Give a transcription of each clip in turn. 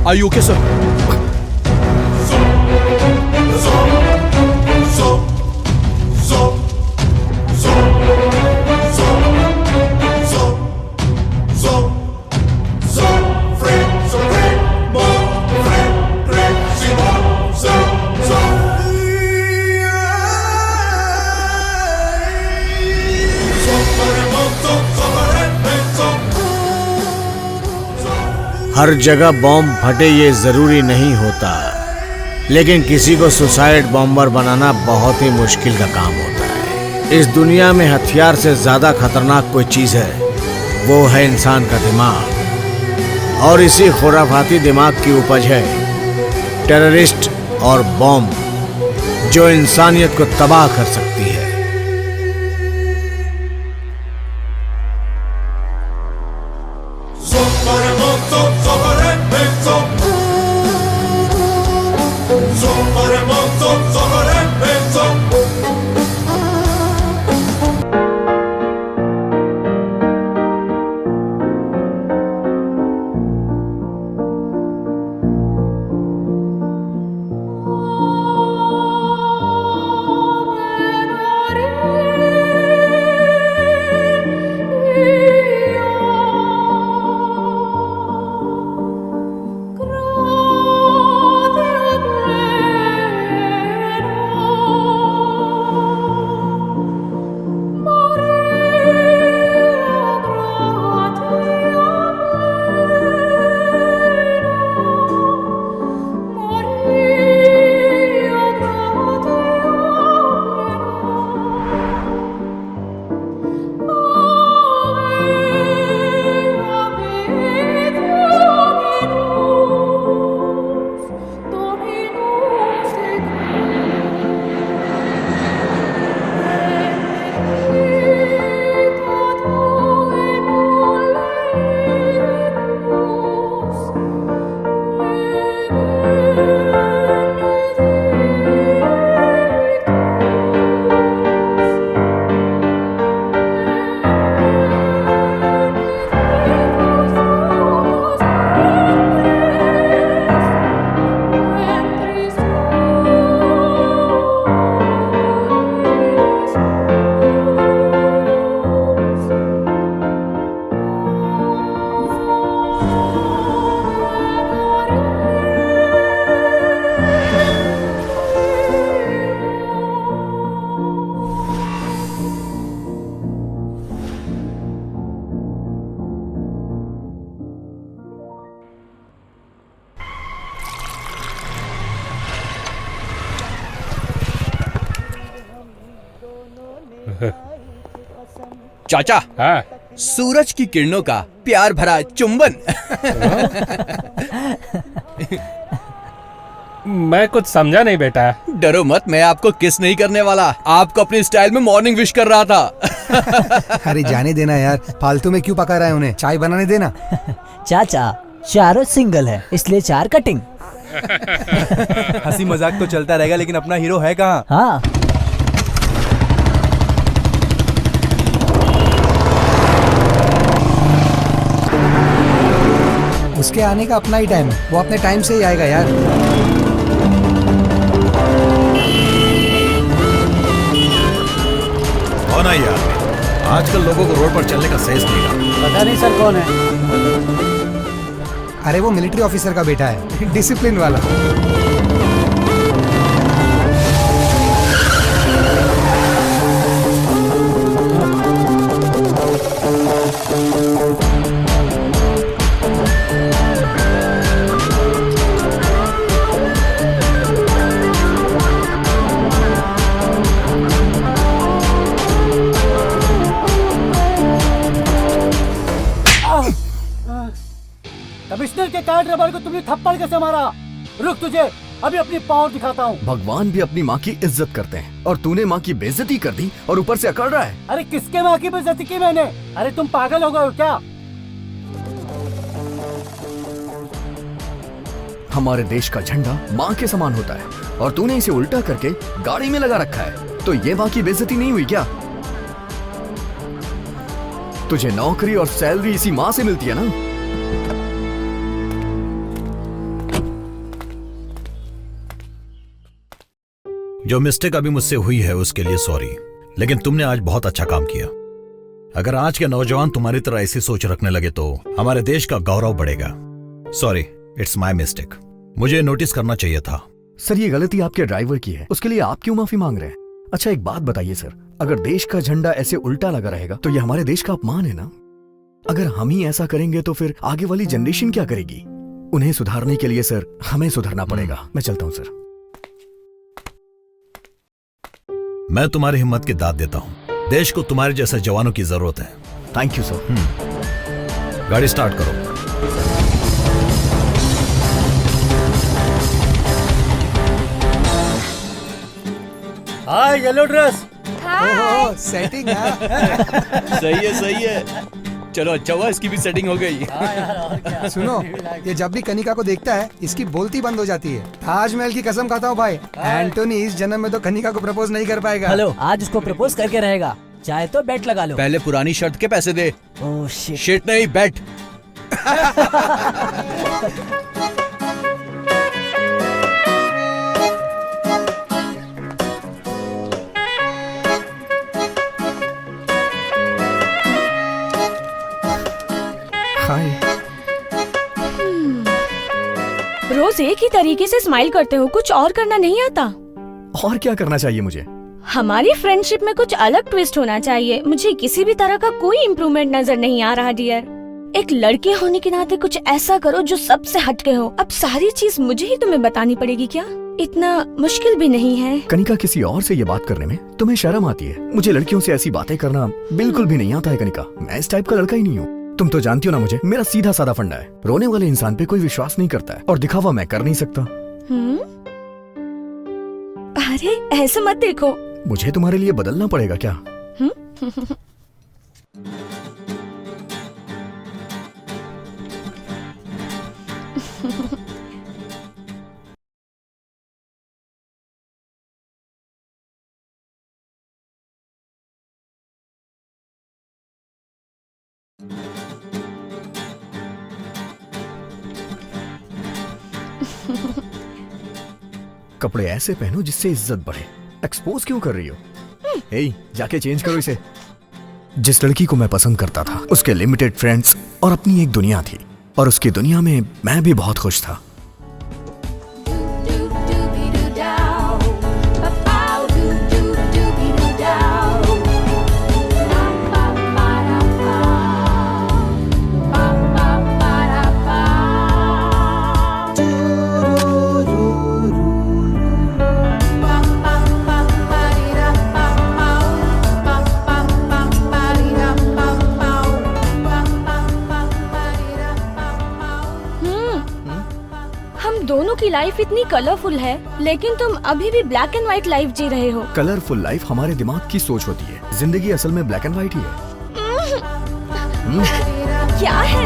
Are you okay, sir? हर जगह bomb फटे ये जरूरी नहीं होता, लेकिन किसी को सुसाइड बॉम्बर बनाना बहुत ही मुश्किल का काम होता है। इस दुनिया में हथियार से ज्यादा खतरनाक कोई चीज है, वो है इंसान का दिमाग। और इसी खुराफाती दिमाग की उपज है टेररिस्ट और बॉम्ब, जो इंसानियत को तबाह कर सकती है। चाचा, हाँ? सूरज की किरणों का प्यार भरा चुंबन। मैं कुछ समझा नहीं बेटा। डरो मत, मैं आपको किस नहीं करने वाला, आपको अपनी स्टाइल में मॉर्निंग विश कर रहा था। अरे जाने देना यार, फालतू में क्यों पका रहा है उन्हें, चाय बनाने देना। चाचा, चारों सिंगल है इसलिए 4 कटिंग। हंसी मजाक तो चलता रहेगा, लेकिन अपना हीरो है कहाँ? हाँ, उसके आने का अपना ही टाइम है, वो अपने टाइम से ही आएगा यार। कौन है यार? आजकल लोगों को रोड पर चलने का सेंस नहीं रहा। पता नहीं सर कौन है। अरे वो मिलिट्री ऑफिसर का बेटा है, डिसिप्लिन वाला। कमिश्नर के कार ड्राइवर को तुमने थप्पड़ कैसे मारा? रुक, तुझे अभी अपनी पावर दिखाता हूँ। भगवान भी अपनी माँ की इज्जत करते हैं और तूने माँ की बेइज्जती कर दी और ऊपर से अकड़ रहा है। अरे किसके माँ की बेइज्जती की मैंने? अरे तुम पागल हो गए हो क्या? हमारे देश का झंडा माँ के समान होता है और तूने इसे उल्टा करके गाड़ी में लगा रखा है, तो ये माँ की बेइज्जती नहीं हुई क्या? तुझे नौकरी और सैलरी इसी माँ से मिलती है ना? जो मिस्टेक अभी मुझसे हुई है उसके लिए सॉरी, लेकिन तुमने आज बहुत अच्छा काम किया। अगर आज के नौजवान तुम्हारी तरह ऐसी सोच रखने लगे तो हमारे देश का गौरव बढ़ेगा। Sorry, it's my mistake. मुझे नोटिस करना चाहिए था। सर ये गलती आपके ड्राइवर की है, उसके लिए आप क्यों माफी मांग रहे हैं? अच्छा एक बात बताइए सर, अगर देश का झंडा ऐसे उल्टा लगा रहेगा तो ये हमारे देश का अपमान है ना? अगर हम ही ऐसा करेंगे तो फिर आगे वाली जनरेशन क्या करेगी? उन्हें सुधारने के लिए सर हमें सुधरना पड़ेगा। मैं चलता हूं सर। मैं तुम्हारी हिम्मत की दाद देता हूं। देश को तुम्हारे जैसे जवानों की जरूरत है। Thank you sir. गाड़ी स्टार्ट करो। हाय येलो ड्रेस। ओहो सेटिंग है। सही है। चलो अच्छा हुआ इसकी भी सेटिंग हो गई। सुनो, ये जब भी कनिका को देखता है इसकी बोलती बंद हो जाती है। ताजमहल की कसम खाता हूँ भाई, एंटोनी इस जन्म में तो कनिका को प्रपोज नहीं कर पाएगा। हेलो, आज उसको प्रपोज करके रहेगा। चाहे तो बेट लगा लो। पहले पुरानी शर्ट के पैसे दे। Oh shit. शिट नहीं, बेट। हाय। रोज एक ही तरीके से स्माइल करते हो, कुछ और करना नहीं आता? और क्या करना चाहिए मुझे? हमारी फ्रेंडशिप में कुछ अलग ट्विस्ट होना चाहिए। मुझे किसी भी तरह का कोई इम्प्रूवमेंट नजर नहीं आ रहा डियर। एक लड़के होने के नाते कुछ ऐसा करो जो सबसे हटके हो। अब सारी चीज मुझे ही तुम्हें बतानी पड़ेगी क्या? इतना मुश्किल भी नहीं है। कनिका, किसी और से ये बात करने में तुम्हें शर्म आती है? मुझे लड़कियों से ऐसी बातें करना बिल्कुल भी नहीं आता है कनिका। मैं इस टाइप का लड़का ही नहीं हूँ। तुम तो जानती हो ना मुझे, मेरा सीधा साधा फंडा है। रोने वाले इंसान पे कोई विश्वास नहीं करता है और दिखावा मैं कर नहीं सकता। अरे ऐसे मत देखो। मुझे तुम्हारे लिए बदलना पड़ेगा क्या? कपड़े ऐसे पहनो जिससे इज्जत बढ़े। एक्सपोज क्यों कर रही हो? हे, जाके चेंज करो इसे। जिस लड़की को मैं पसंद करता था उसके लिमिटेड फ्रेंड्स और अपनी एक दुनिया थी, और उसकी दुनिया में मैं भी बहुत खुश था। दोनों की लाइफ इतनी कलरफुल है, लेकिन तुम अभी भी ब्लैक एंड व्हाइट लाइफ जी रहे हो। कलरफुल लाइफ हमारे दिमाग की सोच होती है, जिंदगी असल में ब्लैक एंड व्हाइट ही है। क्या है?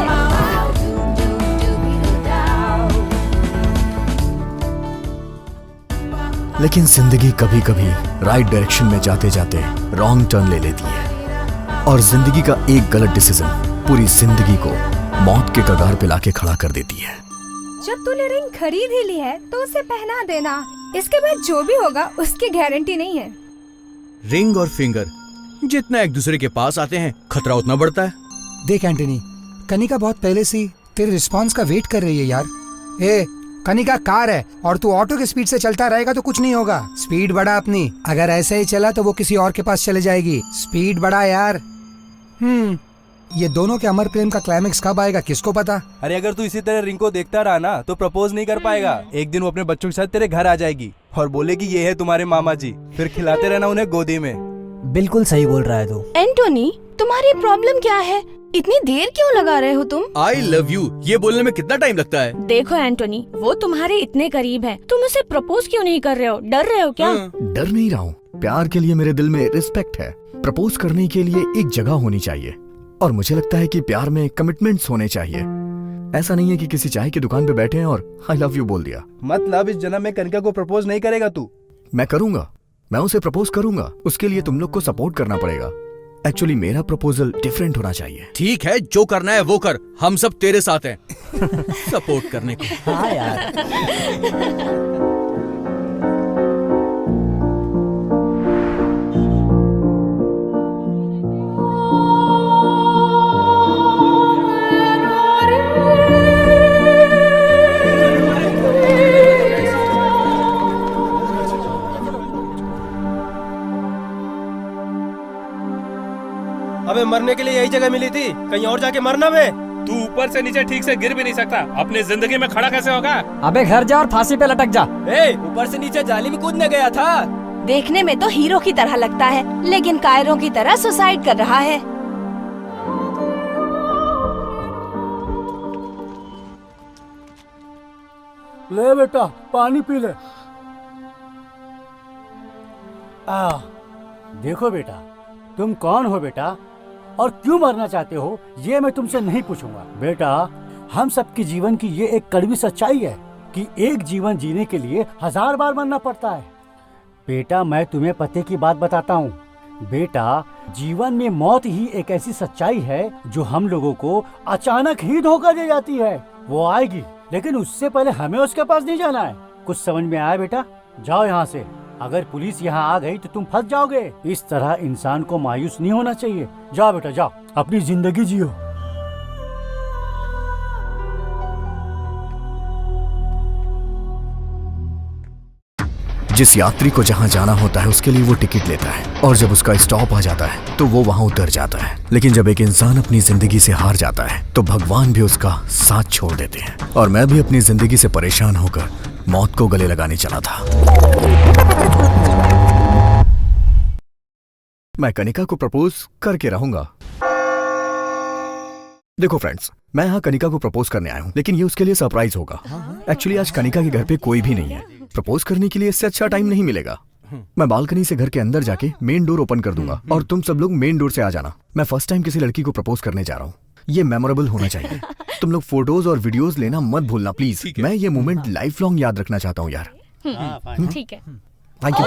लेकिन जिंदगी कभी कभी राइट डायरेक्शन में जाते जाते रॉन्ग टर्न ले लेती है, और जिंदगी का एक गलत डिसीजन पूरी जिंदगी को मौत के कगार पे लाके खड़ा कर देती है। जब तूने रिंग खरीद ही ली है तो उसे पहना देना। इसके बाद जो भी होगा उसकी गारंटी नहीं है। रिंग और फिंगर जितना एक दूसरे के पास आते हैं खतरा उतना बढ़ता है। देख एंटनी, कनिका बहुत पहले से तेरे रिस्पांस का वेट कर रही है यार। ए, कनिका कार है और तू ऑटो की स्पीड से चलता रहेगा तो कुछ नहीं होगा। स्पीड बढ़ा अपनी। अगर ऐसे ही चला तो वो किसी और के पास चले जाएगी। स्पीड बढ़ा यार। ये दोनों के अमर प्रेम का क्लाइमेक्स कब आएगा किसको पता। अरे अगर तू इसी तरह रिंग को देखता रहा ना तो प्रपोज नहीं कर पाएगा। एक दिन वो अपने बच्चों के साथ तेरे घर आ जाएगी और बोलेगी ये है तुम्हारे मामा जी, फिर खिलाते रहना उन्हें गोदी में। बिल्कुल सही बोल रहा है तू। एंटोनी, तुम्हारी प्रॉब्लम क्या है? इतनी देर क्यों लगा रहे हो तुम? आई लव यू ये बोलने में कितना टाइम लगता है? देखो एंटोनी, वो तुम्हारे इतने करीब है, तुम उसे प्रपोज क्यों नहीं कर रहे हो? डर रहे हो क्या? डर नहीं रहा हूँ। प्यार के लिए मेरे दिल में रिस्पेक्ट है। प्रपोज करने के लिए एक जगह होनी चाहिए, और मुझे लगता है कि प्यार में कमिटमेंट्स होने चाहिए। ऐसा नहीं है कि किसी चाय की दुकान पे बैठे हैं और आई लव यू बोल दिया। मतलब इस जन्म में कनिका को प्रपोज नहीं करेगा तू? मैं करूंगा, मैं उसे प्रपोज करूंगा। उसके लिए तुम लोग को सपोर्ट करना पड़ेगा। एक्चुअली मेरा प्रपोजल डिफरेंट होना चाहिए। ठीक है, जो करना है वो कर, हम सब तेरे साथ हैं सपोर्ट करने को। हाँ यार। मरने के लिए यही जगह मिली थी, कहीं और जाके मरना बे। तू ऊपर से नीचे ठीक से गिर भी नहीं सकता, अपनी जिंदगी में खड़ा कैसे होगा? अबे घर जा और फांसी पे लटक जा। ऊपर से नीचे जाली में कूदने गया था। देखने में तो हीरो की तरह लगता है, लेकिन कायरों की तरह सुसाइड कर रहा है। ले बेटा पानी पी ले। देखो बेटा, तुम कौन हो बेटा और क्यों मरना चाहते हो, ये मैं तुमसे नहीं पूछूंगा। बेटा, हम सबके जीवन की ये एक कड़वी सच्चाई है कि एक जीवन जीने के लिए 1000 बार मरना पड़ता है। बेटा, मैं तुम्हें पते की बात बताता हूँ। बेटा, जीवन में मौत ही एक ऐसी सच्चाई है जो हम लोगों को अचानक ही धोखा दे जाती है। वो आएगी, लेकिन उससे पहले हमें उसके पास नहीं जाना है। कुछ समझ में आया बेटा? जाओ यहाँ से। अगर पुलिस यहाँ आ गई तो तुम फंस जाओगे। इस तरह इंसान को मायूस नहीं होना चाहिए। जाओ बेटा जाओ, अपनी जिंदगी जियो। जिस यात्री को जहां जाना होता है उसके लिए वो टिकट लेता है, और जब उसका स्टॉप आ जाता है तो वो वहां उतर जाता है। लेकिन जब एक इंसान अपनी जिंदगी से हार जाता है तो भगवान भी उसका साथ छोड़ देते हैं। और मैं भी अपनी जिंदगी से परेशान होकर मौत को गले लगाने चला था। मैं कनिका को प्रपोज करके रहूंगा। देखो फ्रेंड्स, मैं यहाँ कनिका को प्रपोज करने आया हूँ, लेकिन ये उसके लिए सरप्राइज होगा। एक्चुअली आज कनिका के घर पे कोई भी नहीं है। प्रपोज करने के लिए इससे अच्छा टाइम नहीं मिलेगा। मैं बालकनी से घर के अंदर जाके मेन डोर ओपन कर दूंगा और तुम सब लोग मेन डोर से आ जाना। मैं फर्स्ट टाइम किसी लड़की को प्रपोज करने जा रहा हूँ। ये मेमोरेबल होना चाहिए। तुम लोग फोटोज और वीडियोस लेना मत भूलना प्लीज। मैं ये मोमेंट लाइफ लॉन्ग याद रखना चाहता हूँ यार। ठीक है। Thank you.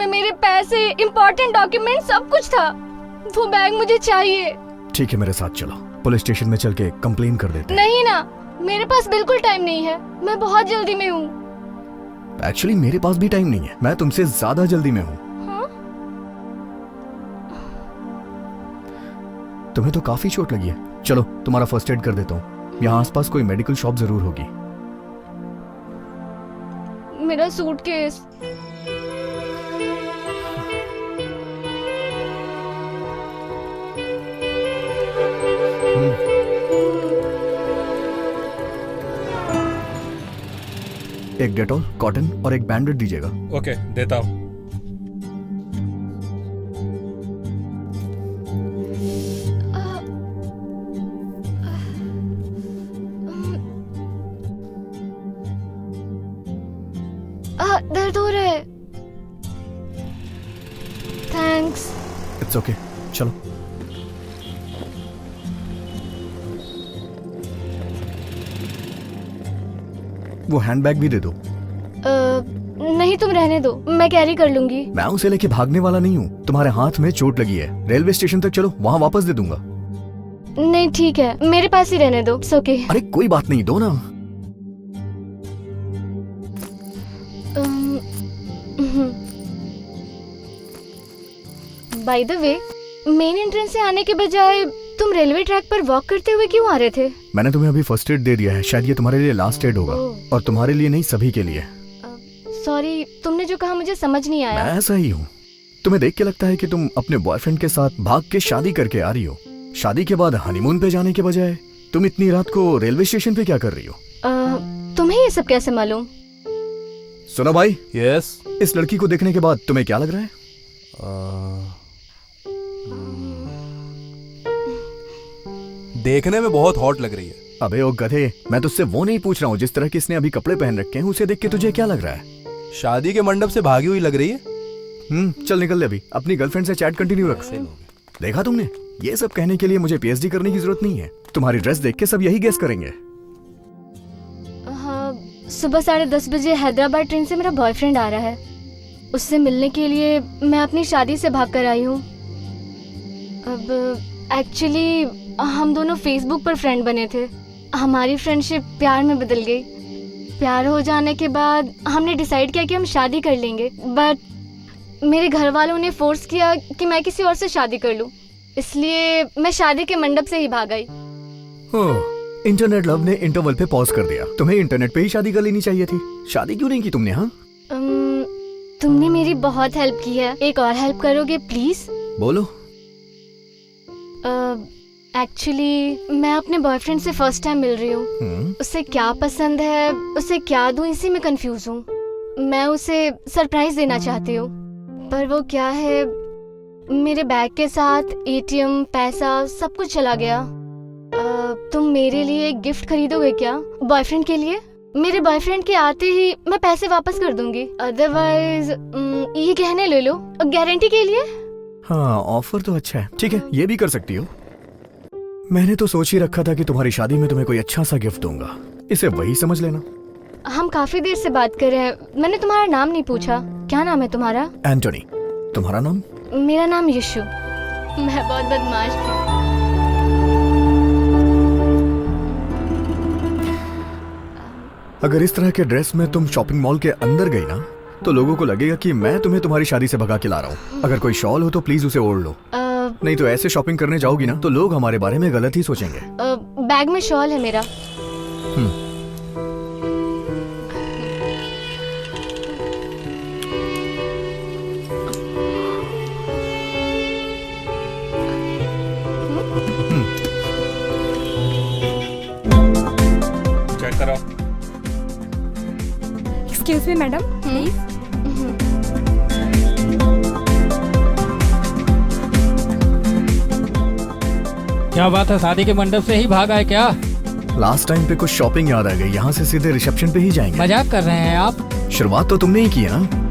उसमें मेरे पैसे, इम्पोर्टेंट डॉक्यूमेंट सब कुछ था। वो बैग मुझे चाहिए। ठीक है, मेरे साथ चलो, पुलिस स्टेशन में चल के कंप्लेन कर देते नहीं ना, मेरे पास बिल्कुल टाइम नहीं है, मैं बहुत जल्दी में हूँ। हैं। एक्चुअली मेरे पास भी टाइम नहीं है, मैं तुमसे ज्यादा जल्दी में हूँ। हाँ? तुम्हें तो काफी चोट लगी है। चलो तुम्हारा फर्स्ट एड कर देता हूँ। यहाँ आसपास कोई मेडिकल शॉप जरूर होगी। मेरा सूटकेस। एक डेटॉल, कॉटन और एक बैंडेड दीजिएगा। ओके, देता हूँ। दर्द हो रहा है। थैंक्स। इट्स ओके, चलो। वो हैंडबैग भी दे दो। नहीं, तुम रहने दो, मैं कैरी कर लूंगी। मैं उसे लेके भागने वाला नहीं हूँ। तुम्हारे हाथ में चोट लगी है, रेलवे स्टेशन तक चलो, वहाँ वापस दे दूंगा। नहीं ठीक है, मेरे पास ही रहने दो। It's okay. अरे कोई बात नहीं, दो ना। By the way, main entrance से आने के बजाय तुम रेलवे ट्रैक पर वॉक करते हुए क्यों आ रहे थे? मैंने तुम्हें अभी फर्स्ट एड दे दिया है, शायद ये तुम्हारे लिए लास्ट एड होगा। और तुम्हारे लिए नहीं, सभी के लिए। सॉरी, तुमने जो कहा मुझे समझ नहीं आया। मैं ऐसा ही हूँ। तुम्हें देख के लगता है कि तुम अपने बॉयफ्रेंड के साथ भाग के शादी करके आ रही हो। शादी के बाद हनीमून पे जाने के बजाय तुम इतनी रात को रेलवे स्टेशन पे क्या कर रही हो? तुम्हें ये सब कैसे मालूम? सुनो भाई। यस। इस लड़की को देखने के बाद तुम्हें क्या लग रहा है? देखने में बहुत हॉट लग रही है। अबे ओ गधे, मैं तुझसे वो नहीं पूछ रहा हूँ जिस तरह की इसने अभी कपड़े पहन रखे हैं, उसे देख के तुझे क्या लग रहा है? शादी के मंडप से भागी हुई लग रही है। चल निकल ले अभी, अपनी गर्लफ्रेंड से चैट कंटिन्यू रख। देखा तुमने, ये सब कहने के लिए मुझे पीएचडी करने की जरूरत नहीं है। तुम्हारी ड्रेस देख के सब यही गेस करेंगे। सुबह 10:30 बजे हैदराबाद ट्रेन से मेरा बॉयफ्रेंड आ रहा है। उससे मिलने के लिए मैं अपनी शादी से भाग कर आई हूँ। अब एक्चुअली हम दोनों फेसबुक पर फ्रेंड बने थे। हमारी फ्रेंडशिप प्यार में बदल गई। प्यार हो जाने के बाद हमने डिसाइड किया कि हम शादी कर लेंगे, बट मेरे घर वालों ने फोर्स किया कि मैं किसी और से शादी कर लूं। इसलिए मैं शादी के मंडप से ही भाग गई। इंटरनेट लव ने इंटरवल पे पॉज कर दिया। तुम्हें इंटरनेट पे ही शादी कर लेनी चाहिए थी। शादी क्यों नहीं की तुमने? हाँ, तुमने मेरी बहुत हेल्प की है, एक और हेल्प करोगे प्लीज? बोलो। एक्चुअली मैं अपने बॉयफ्रेंड से फर्स्ट टाइम मिल रही हूँ। उसे क्या पसंद है, उसे क्या दूँ, इसी में कंफ्यूज हूँ। मैं उसे सरप्राइज देना चाहती हूँ, पर वो क्या है, मेरे बैग के साथ एटीएम, पैसा सब कुछ चला गया। तुम मेरे लिए एक गिफ्ट खरीदोगे क्या बॉयफ्रेंड के लिए? मेरे बॉयफ्रेंड के आते ही मैं पैसे वापस कर दूंगी। अदरवाइज ये गहने ले लो गारंटी के लिए। हाँ, ऑफर तो अच्छा है। ठीक है, ये भी कर सकती हो। मैंने तो सोच ही रखा था कि तुम्हारी शादी में तुम्हें कोई अच्छा सा गिफ्ट दूंगा। इसे वही समझ लेना। हम काफी देर से बात कर रहे हैं, मैंने तुम्हारा नाम नहीं पूछा। क्या नाम है तुम्हारा? एंटोनी। तुम्हारा नाम? मेरा नाम यशु। मैं बहुत बदमाश थी। अगर इस तरह के ड्रेस में तुम शॉपिंग मॉल के अंदर गई ना, तो लोगों को लगेगा कि मैं तुम्हें तुम्हारी शादी से भगा के ला रहा हूँ। अगर कोई शॉल हो तो प्लीज उसे ओढ़ लो। नहीं तो ऐसे शॉपिंग करने जाओगी ना तो लोग हमारे बारे में गलत ही सोचेंगे। बैग में शॉल है मेरा। चेक करो। Excuse me madam, please. क्या बात है, शादी के मंडप से ही भागा है क्या? लास्ट टाइम पे कुछ शॉपिंग याद आ गई। यहाँ से सीधे रिसेप्शन पे ही जाएंगे। मजाक कर रहे हैं आप? शुरुआत तो तुमने ही की है ना।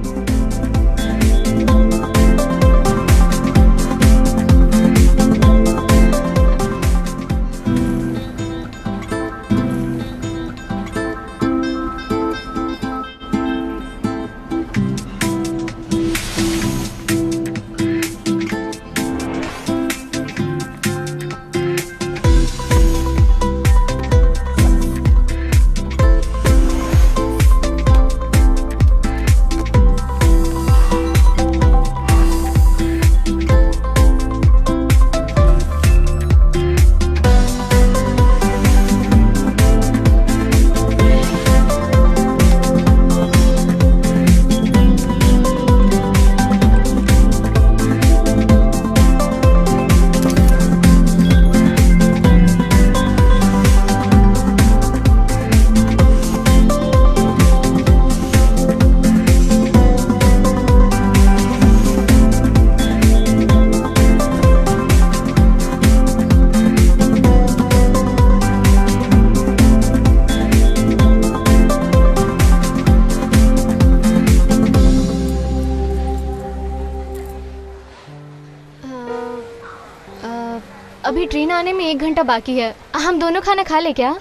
अभी ट्रेन आने में 1 घंटा बाकी है। हम दोनों खाना खा ले क्या?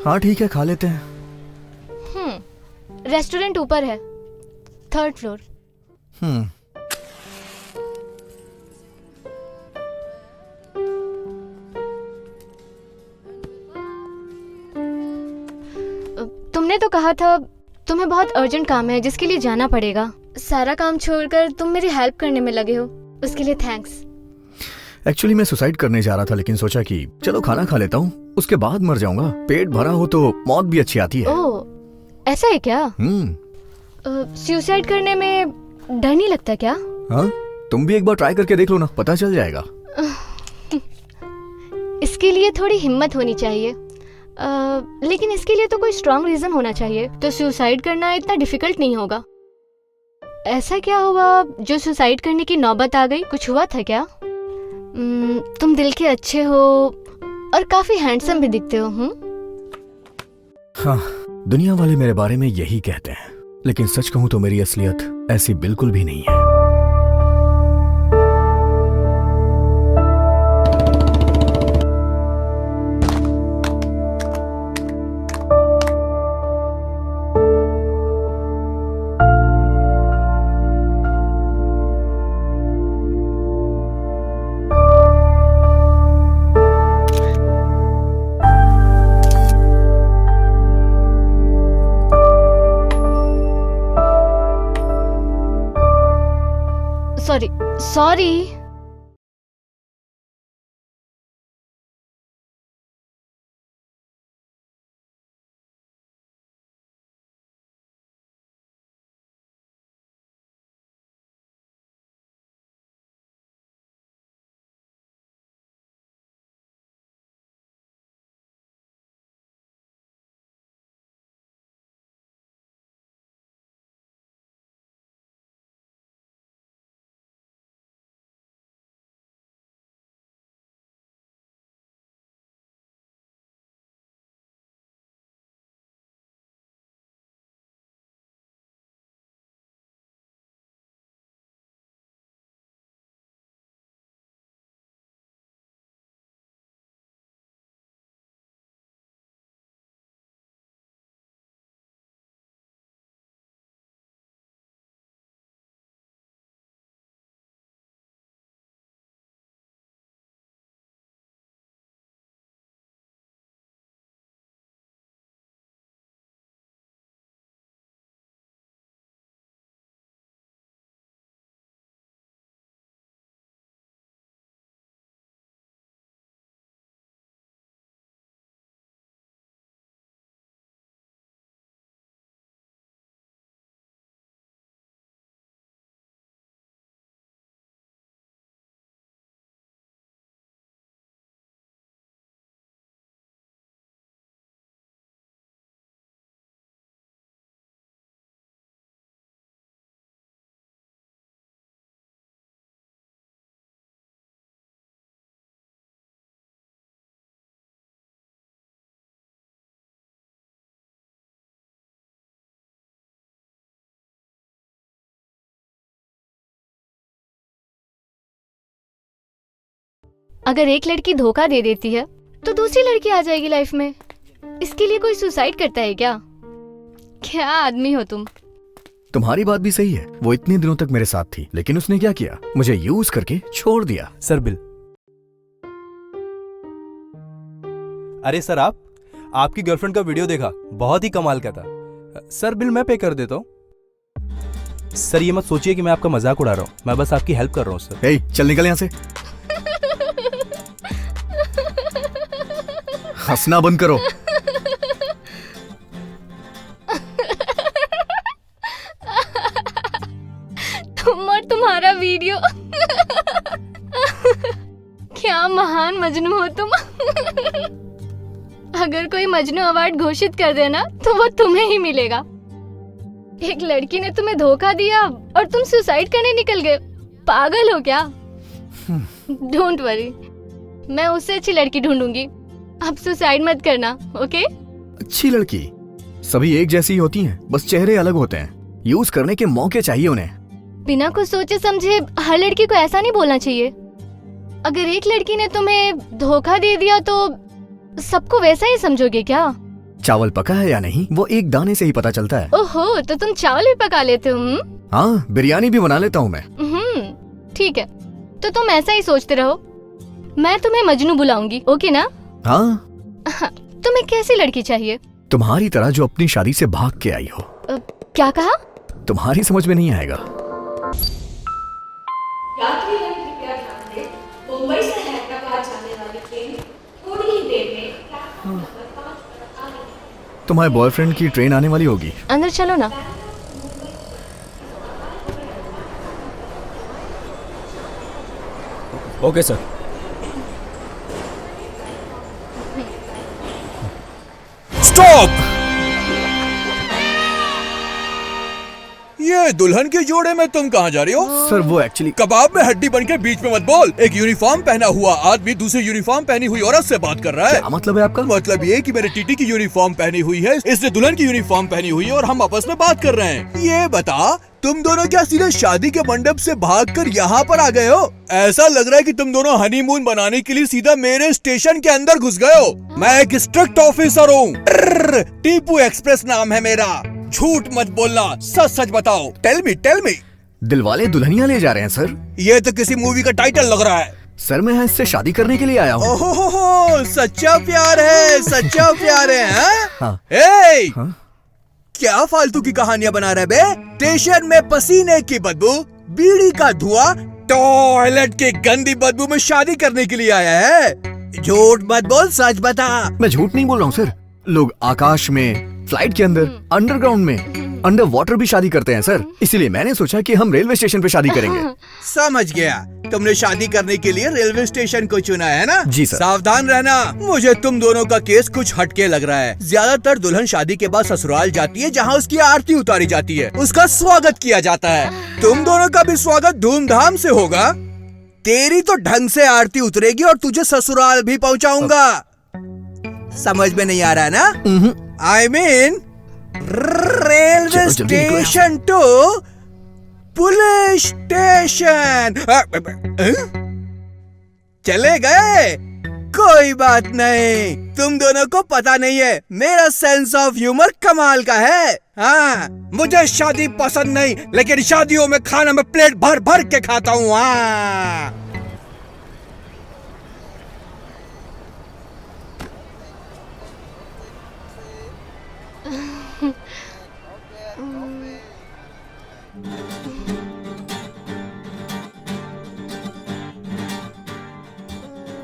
हाँ ठीक है, खा लेते हैं। रेस्टोरेंट ऊपर है, 3rd फ्लोर। तुमने तो कहा था तुम्हें बहुत अर्जेंट काम है जिसके लिए जाना पड़ेगा। सारा काम छोड़कर तुम मेरी हेल्प करने में लगे हो, उसके लिए थैंक्स। एक्चुअली मैं सुसाइड करने जा रहा था, लेकिन सोचा कि चलो खाना खा लेता हूँ, उसके बाद मर जाऊंगा। पेट भरा हो तो मौत भी अच्छी आती है। ओह, ऐसा है क्या? सुसाइड करने में डर नहीं लगता क्या? हाँ, तुम भी एक बार ट्राई करके देख लो ना, पता चल जाएगा। इसके लिए थोड़ी हिम्मत होनी चाहिए, लेकिन इसके लिए तो कोई स्ट्रॉन्ग रीजन होना चाहिए। तो सुसाइड करना इतना डिफिकल्ट नहीं होगा। ऐसा क्या हुआ जो सुसाइड करने की नौबत आ गई? कुछ हुआ था क्या? तुम दिल के अच्छे हो और काफी हैंडसम भी दिखते हो। हाँ, दुनिया वाले मेरे बारे में यही कहते हैं, लेकिन सच कहूं तो मेरी असलियत ऐसी बिल्कुल भी नहीं है। सॉरी। अगर एक लड़की धोखा दे देती है तो दूसरी लड़की आ जाएगी लाइफ में। इसके लिए कोई सुसाइड करता है क्या? क्या आदमी हो तुम। तुम्हारी बात भी सही है। वो इतने दिनों तक मेरे साथ थी, लेकिन उसने क्या किया? मुझे यूज करके छोड़ दिया। Sir bill. अरे सर, आपकी गर्लफ्रेंड का वीडियो देखा, बहुत ही कमाल का था। सर बिल मैं पे कर देता हूँ। सर ये मत सोचिए कि मैं आपका मजाक उड़ा रहा हूँ, मैं बस आपकी हेल्प कर रहा हूँ सर। हे, चल निकल यहाँ से। हंसना बंद करो। तुम और तुम्हारा वीडियो। क्या महान मजनू हो तुम। अगर कोई मजनू अवार्ड घोषित कर देना तो वो तुम्हें ही मिलेगा। एक लड़की ने तुम्हें धोखा दिया और तुम सुसाइड करने निकल गए। पागल हो क्या? डोंट वरी, मैं उससे अच्छी लड़की ढूंढूंगी। अब सुसाइड मत करना, ओके? अच्छी लड़की सभी एक जैसी ही होती हैं, बस चेहरे अलग होते हैं। यूज करने के मौके चाहिए उन्हें। बिना कुछ सोचे समझे हर लड़की को ऐसा नहीं बोलना चाहिए। अगर एक लड़की ने तुम्हें धोखा दे दिया तो सबको वैसा ही समझोगे क्या? चावल पका है या नहीं वो एक दाने से ही पता चलता है। ओहो, तो तुम चावल भी पका लेते हो? हाँ, बिरयानी भी बना लेता हूँ मैं। ठीक है, तो तुम ऐसा ही सोचते रहो। मैं तुम्हें मजनू बुलाऊंगी, ओके ना? हाँ। तुम्हें कैसी लड़की चाहिए? तुम्हारी तरह जो अपनी शादी से भाग के आई हो। क्या कहा? तुम्हारी समझ में नहीं आएगा। यात्रीगण कृपया ध्यान दें, मुंबई से हैदराबाद जाने वाली ट्रेन थोड़ी ही देर में प्लेटफॉर्म नंबर 5 पर आ रही है। तुम्हारे बॉयफ्रेंड की ट्रेन आने वाली होगी। अंदर चलो ना। Okay sir. स्टॉप! ये दुल्हन के जोड़े में तुम कहाँ जा रही हो? सर वो एक्चुअली कबाब में हड्डी बनकर बीच में मत बोल। एक यूनिफॉर्म पहना हुआ आदमी दूसरी यूनिफॉर्म पहनी हुई औरत से बात कर रहा है। क्या मतलब है आपका? मतलब ये कि मेरे टीटी की यूनिफॉर्म पहनी हुई है, इसने दुल्हन की यूनिफॉर्म पहनी हुई है और हम आपस में बात कर रहे हैं। ये बता, तुम दोनों क्या सीधे शादी के मंडप से भागकर यहाँ पर आ गए हो? ऐसा लग रहा है कि तुम दोनों हनीमून बनाने के लिए सीधा मेरे स्टेशन के अंदर घुस गए हो। मैं एक स्ट्रिक्ट ऑफिसर हूँ, टीपू एक्सप्रेस नाम है मेरा। झूठ मत बोलना, सच सच बताओ। Tell me. दिलवाले दुल्हनिया ले जा रहे हैं सर। ये तो किसी मूवी का टाइटल लग रहा है। सर मैं यहाँ इससे शादी करने के लिए आया हूँ। ओहो, सच्चा प्यार है, सच्चा प्यार है। हाँ? ए! हाँ? क्या फालतू की कहानियां बना रहे बे? स्टेशन में पसीने की बदबू, बीड़ी का धुआं, टॉयलेट की गंदी बदबू में शादी करने के लिए आया है। झूठ मत बोल, सच बता। मैं झूठ नहीं बोल रहा हूँ सर। लोग आकाश में, फ्लाइट के अंदर, अंडरग्राउंड में, अंडर वाटर भी शादी करते हैं सर। इसीलिए मैंने सोचा कि हम रेलवे स्टेशन पे शादी करेंगे। समझ गया, तुमने शादी करने के लिए रेलवे स्टेशन को चुना है ना? जी सर। सावधान रहना, मुझे तुम दोनों का केस कुछ हटके लग रहा है। ज्यादातर दुल्हन शादी के बाद ससुराल जाती है, जहाँ उसकी आरती उतारी जाती है, उसका स्वागत किया जाता है। तुम दोनों का भी स्वागत धूमधाम से होगा। तेरी तो ढंग से आरती उतरेगी और तुझे ससुराल भी पहुँचाऊंगा। समझ में नहीं आ रहा ना? I mean, railway station to police station. चले गए? कोई बात नहीं, तुम दोनों को पता नहीं है, मेरा सेंस ऑफ ह्यूमर कमाल का है। हाँ, मुझे शादी पसंद नहीं, लेकिन शादियों में खाना मैं प्लेट भर भर के खाता हूँ। हाँ,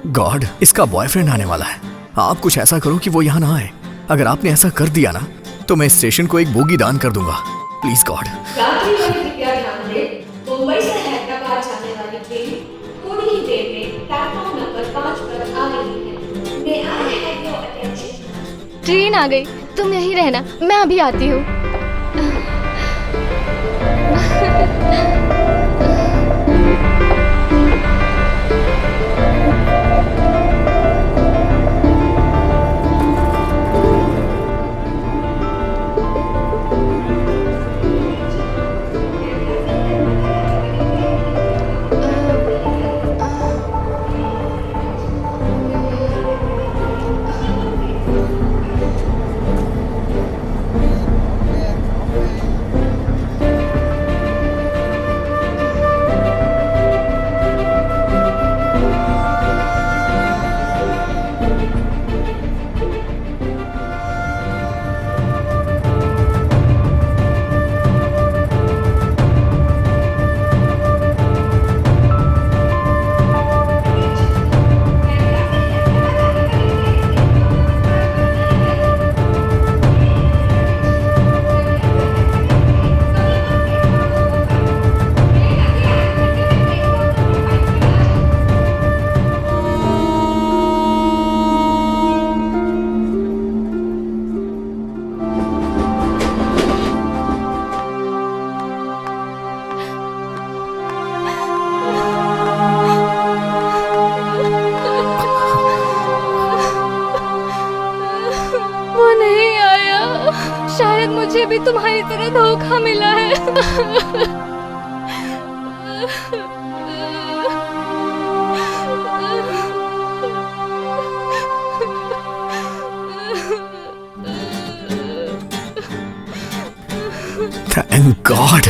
गॉड, इसका बॉयफ्रेंड आने वाला है। आप कुछ ऐसा करो कि वो यहाँ ना आए। अगर आपने ऐसा कर दिया ना तो मैं स्टेशन को एक बोगी दान कर दूंगा। Please God. यात्रीगण कृपया ध्यान दें, मुंबई से हैदराबाद जाने वाली ट्रेन थोड़ी ही देर में प्लेटफॉर्म नंबर 5 पर आ रही है। May I have your attention? Train आ गई, तुम यहीं रहना, मैं अभी आती हूँ। शायद मुझे भी तुम्हारी तरह धोखा मिला है। Thank God.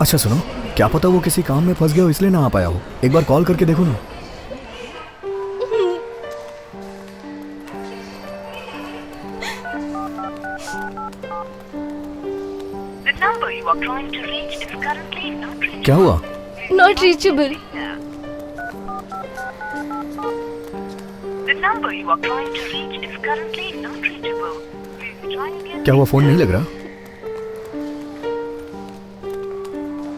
अच्छा सुनो, क्या पता वो किसी काम में फंस गया हो इसलिए ना आ पाया हो। एक बार कॉल करके देखो ना। क्या हुआ? Not reachable. क्या हुआ, फोन नहीं लग रहा?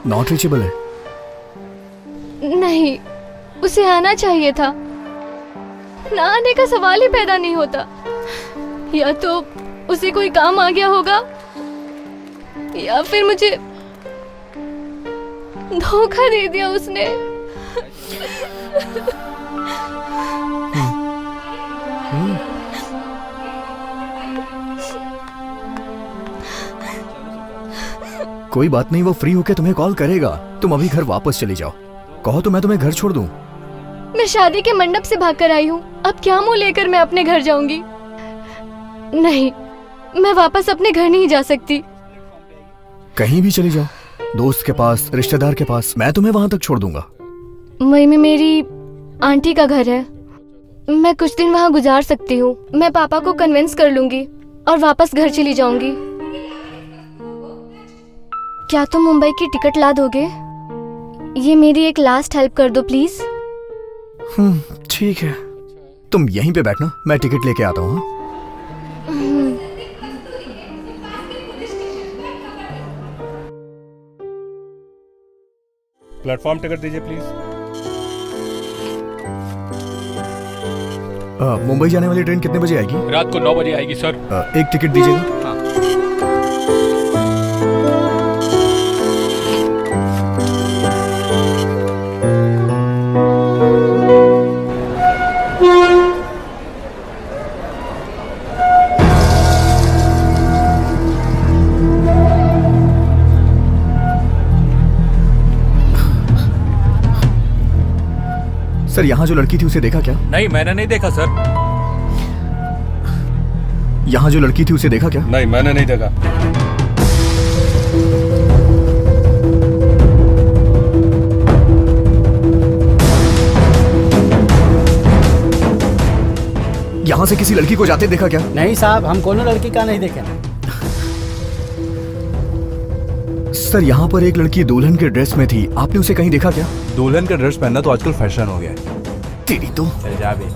नॉट रीचेबल है? नहीं, उसे आना चाहिए था। ना आने का सवाल ही पैदा नहीं होता। या तो उसे कोई काम आ गया होगा या फिर मुझे धोखा दे दिया उसने। कोई बात नहीं, वो फ्री होके तुम्हें कॉल करेगा। तुम अभी घर वापस चली जाओ। कहो तो मैं तुम्हें घर छोड़ दूं। मैं शादी के मंडप से भागकर आई हूँ। अब क्या मुंह लेकर मैं अपने घर जाऊंगी? नहीं, मैं वापस अपने घर नहीं जा सकती। कहीं भी चली जाओ, दोस्त के पास, रिश्तेदार के पास, मैं तुम्हें वहां तक छोड़ दूंगा। मई में मेरी आंटी का घर है, मैं कुछ दिन वहाँ गुजार सकती हूँ। मैं पापा को कन्विंस कर लूंगी और वापस घर चली जाऊंगी। क्या तुम मुंबई की टिकट ला दोगे? ये मेरी एक लास्ट हेल्प कर दो प्लीज। ठीक है, तुम यहीं पे बैठना, मैं टिकट लेके आता हूँ। प्लेटफॉर्म टिकट दीजिए प्लीज। मुंबई जाने वाली ट्रेन कितने बजे आएगी? रात को 9 बजे आएगी सर। एक टिकट दीजिएगा। सर, यहाँ जो लड़की थी उसे देखा क्या? नहीं, मैंने नहीं देखा सर। यहाँ जो लड़की थी उसे देखा क्या? नहीं, मैंने नहीं देखा। यहाँ से किसी लड़की को जाते देखा क्या? नहीं साहब, हम कोनो लड़की का नहीं देखे। सर, यहाँ पर एक लड़की दुल्हन के ड्रेस में थी, आपने उसे कहीं देखा क्या? दुल्हन का ड्रेस पहनना तो आजकल फैशन हो गया है। तेरी तो। चल जा बे।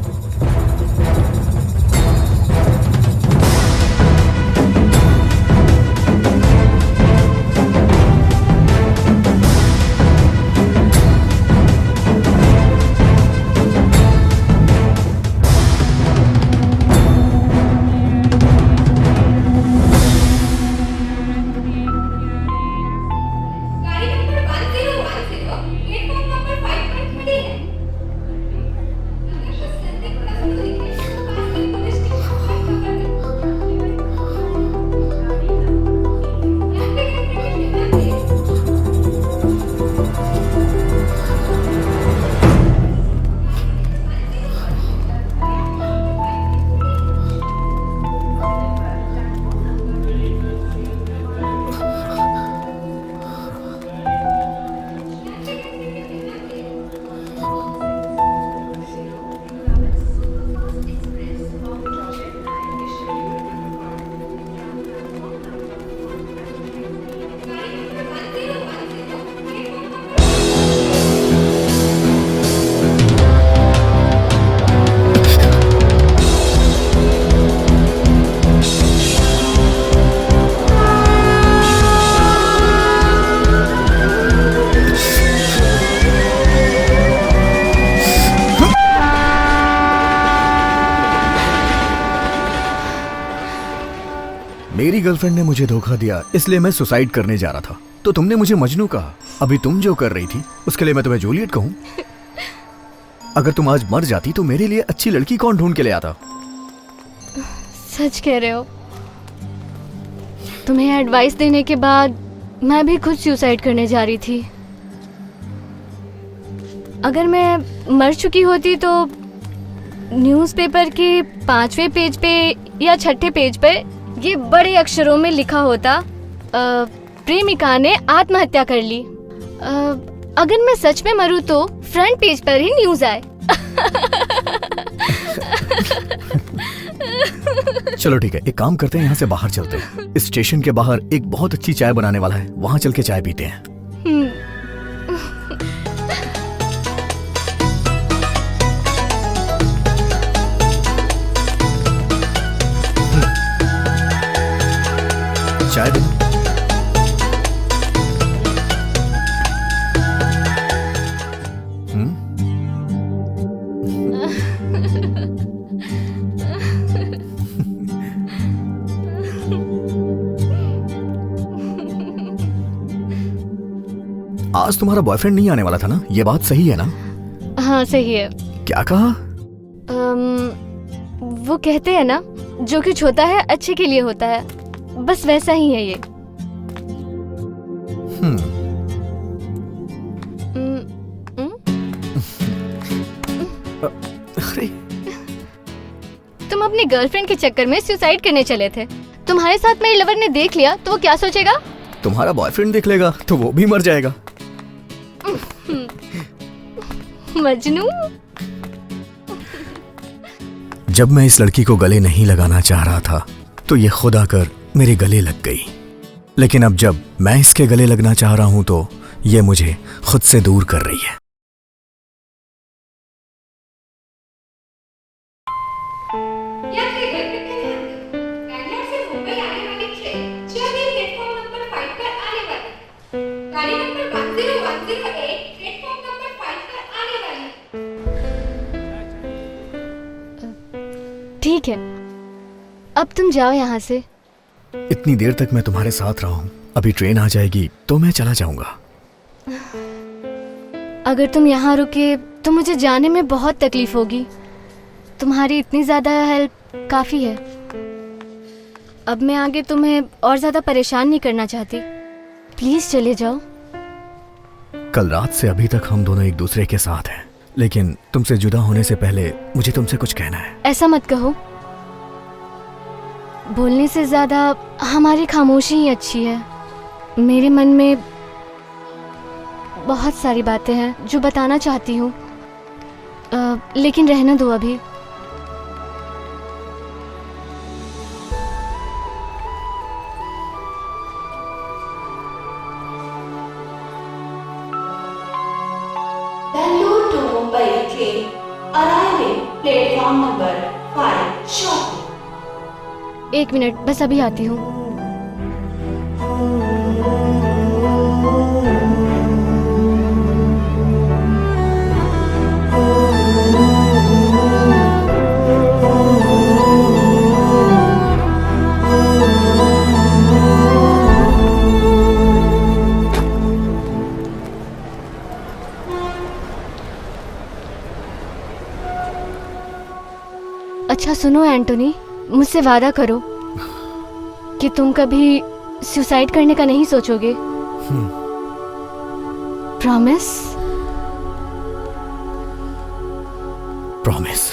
मेरी गर्लफ्रेंड ने मुझे धोखा दिया, इसलिए मैं सुसाइड करने जा रहा था। तो तुमने मुझे मजनू कहा। अभी तुम जो कर रही थी उसके लिए मैं तुम्हें जूलियट कहूं? अगर तुम आज मर जाती तो मेरे लिए अच्छी लड़की कौन ढूंढ के ले आता? सच कह रहे हो। तुम्हें एडवाइस देने के बाद मैं भी खुद सुसाइड करने जा रही थी। अगर मैं मर चुकी होती तो न्यूज़पेपर के 5वें पेज पे या 6ठे पेज पे ये बड़े अक्षरों में लिखा होता, प्रेमिका ने आत्महत्या कर ली। अगर मैं सच में मरूं तो फ्रंट पेज पर ही न्यूज़ आए। चलो ठीक है, एक काम करते हैं, यहाँ से बाहर चलते हैं। स्टेशन के बाहर एक बहुत अच्छी चाय बनाने वाला है, वहाँ चल के चाय पीते हैं। चाय दो। आज तुम्हारा बॉयफ्रेंड नहीं आने वाला था ना, ये बात सही है ना? हाँ सही है। क्या कहा? वो कहते हैं ना, जो कुछ होता है अच्छे के लिए होता है, बस वैसा ही है ये। अरे तुम अपनी गर्लफ्रेंड के चक्कर में सुसाइड करने चले थे। तुम्हारे साथ मेरे लवर ने देख लिया तो वो क्या सोचेगा? तुम्हारा बॉयफ्रेंड देख लेगा तो वो भी मर जाएगा। मजनू। जब मैं इस लड़की को गले नहीं लगाना चाह रहा था तो ये खुद आकर मेरे गले लग गई, लेकिन अब जब मैं इसके गले लगना चाह रहा हूं तो ये मुझे खुद से दूर कर रही है। ठीक है, अब तुम जाओ यहाँ से। इतनी देर तक मैं तुम्हारे साथ रहा हूँ, अभी ट्रेन आ जाएगी तो मैं चला जाऊंगा। अगर तुम यहाँ रुके तो मुझे जाने में बहुत तकलीफ होगी। तुम्हारी इतनी ज़्यादा हेल्प काफ़ी है। अब मैं आगे तुम्हें और ज़्यादा परेशान नहीं करना चाहती। प्लीज़ चले जाओ। कल रात से अभी तक हम दोनों एक दूसरे के साथ हैं, लेकिन तुमसे जुदा होने से पहले मुझे तुमसे कुछ कहना है। ऐसा मत कहो। बोलने से ज़्यादा हमारी खामोशी ही अच्छी है। मेरे मन में बहुत सारी बातें हैं जो बताना चाहती हूँ, लेकिन रहने दो अभी। Bangalore to Mumbai train arriving platform number 5 shortly. 1 minute, बस अभी आती हूँ। अच्छा सुनो एंटोनी, मुझसे वादा करो कि तुम कभी सुसाइड करने का नहीं सोचोगे। प्रॉमिस? प्रॉमिस।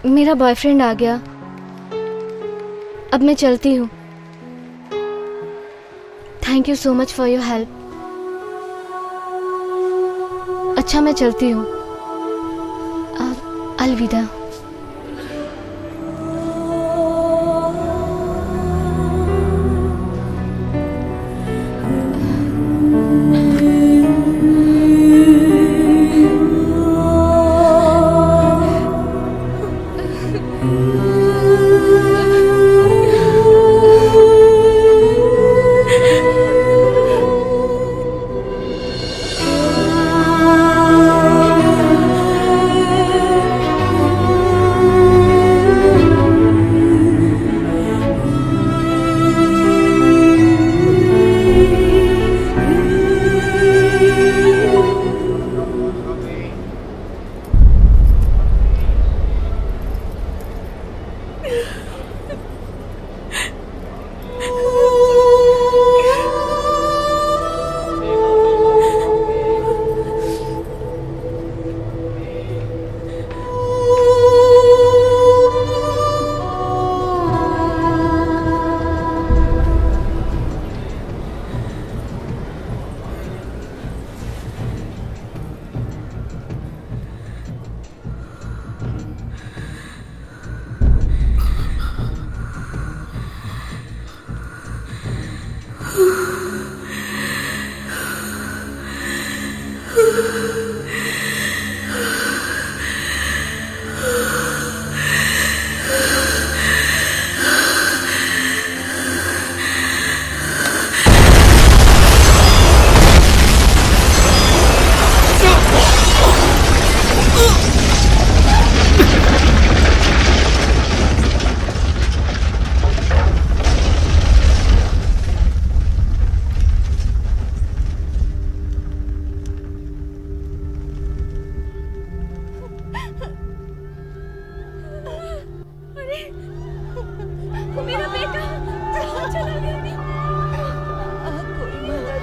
मेरा बॉयफ्रेंड आ गया। अब मैं चलती हूँ। Thank you so much for your help. अच्छा, मैं चलती हूँ। अलविदा। मेरा बेटा कहाँ चला गया? कोई मदद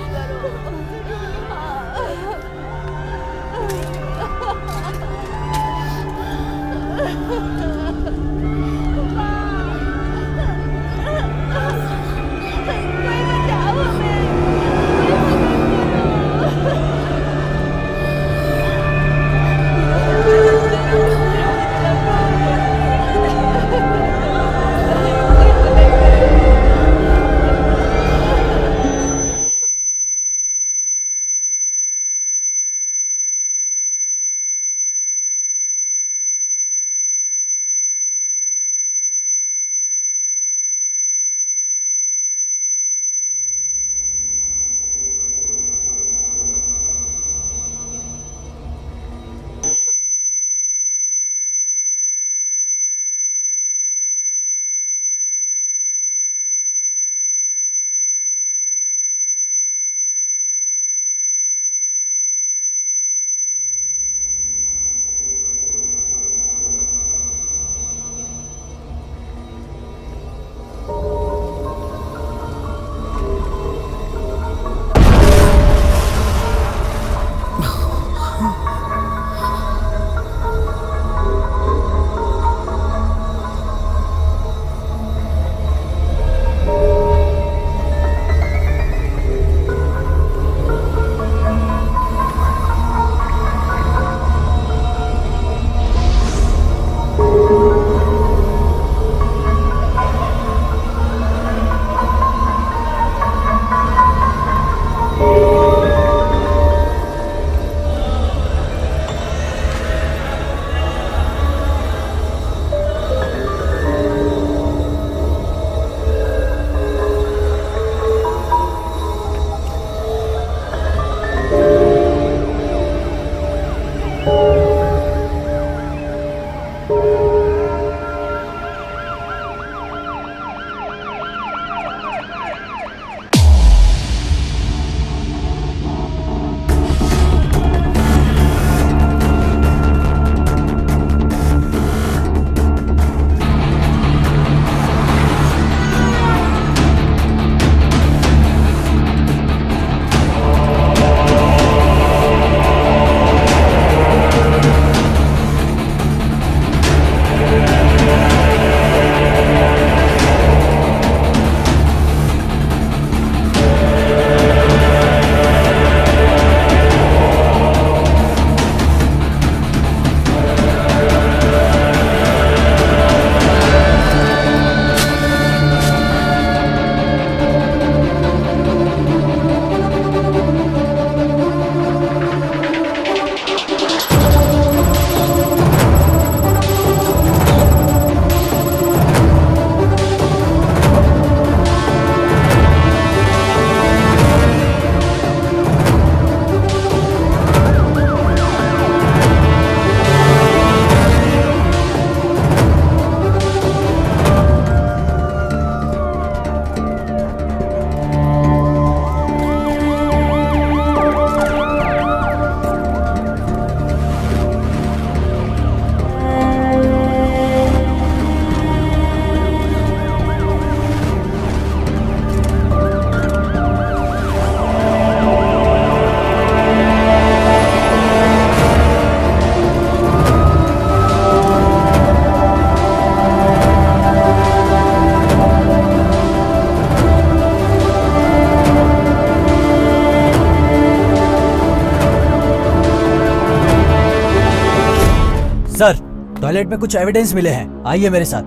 टॉयलेट में कुछ एविडेंस मिले हैं, आइए मेरे साथ।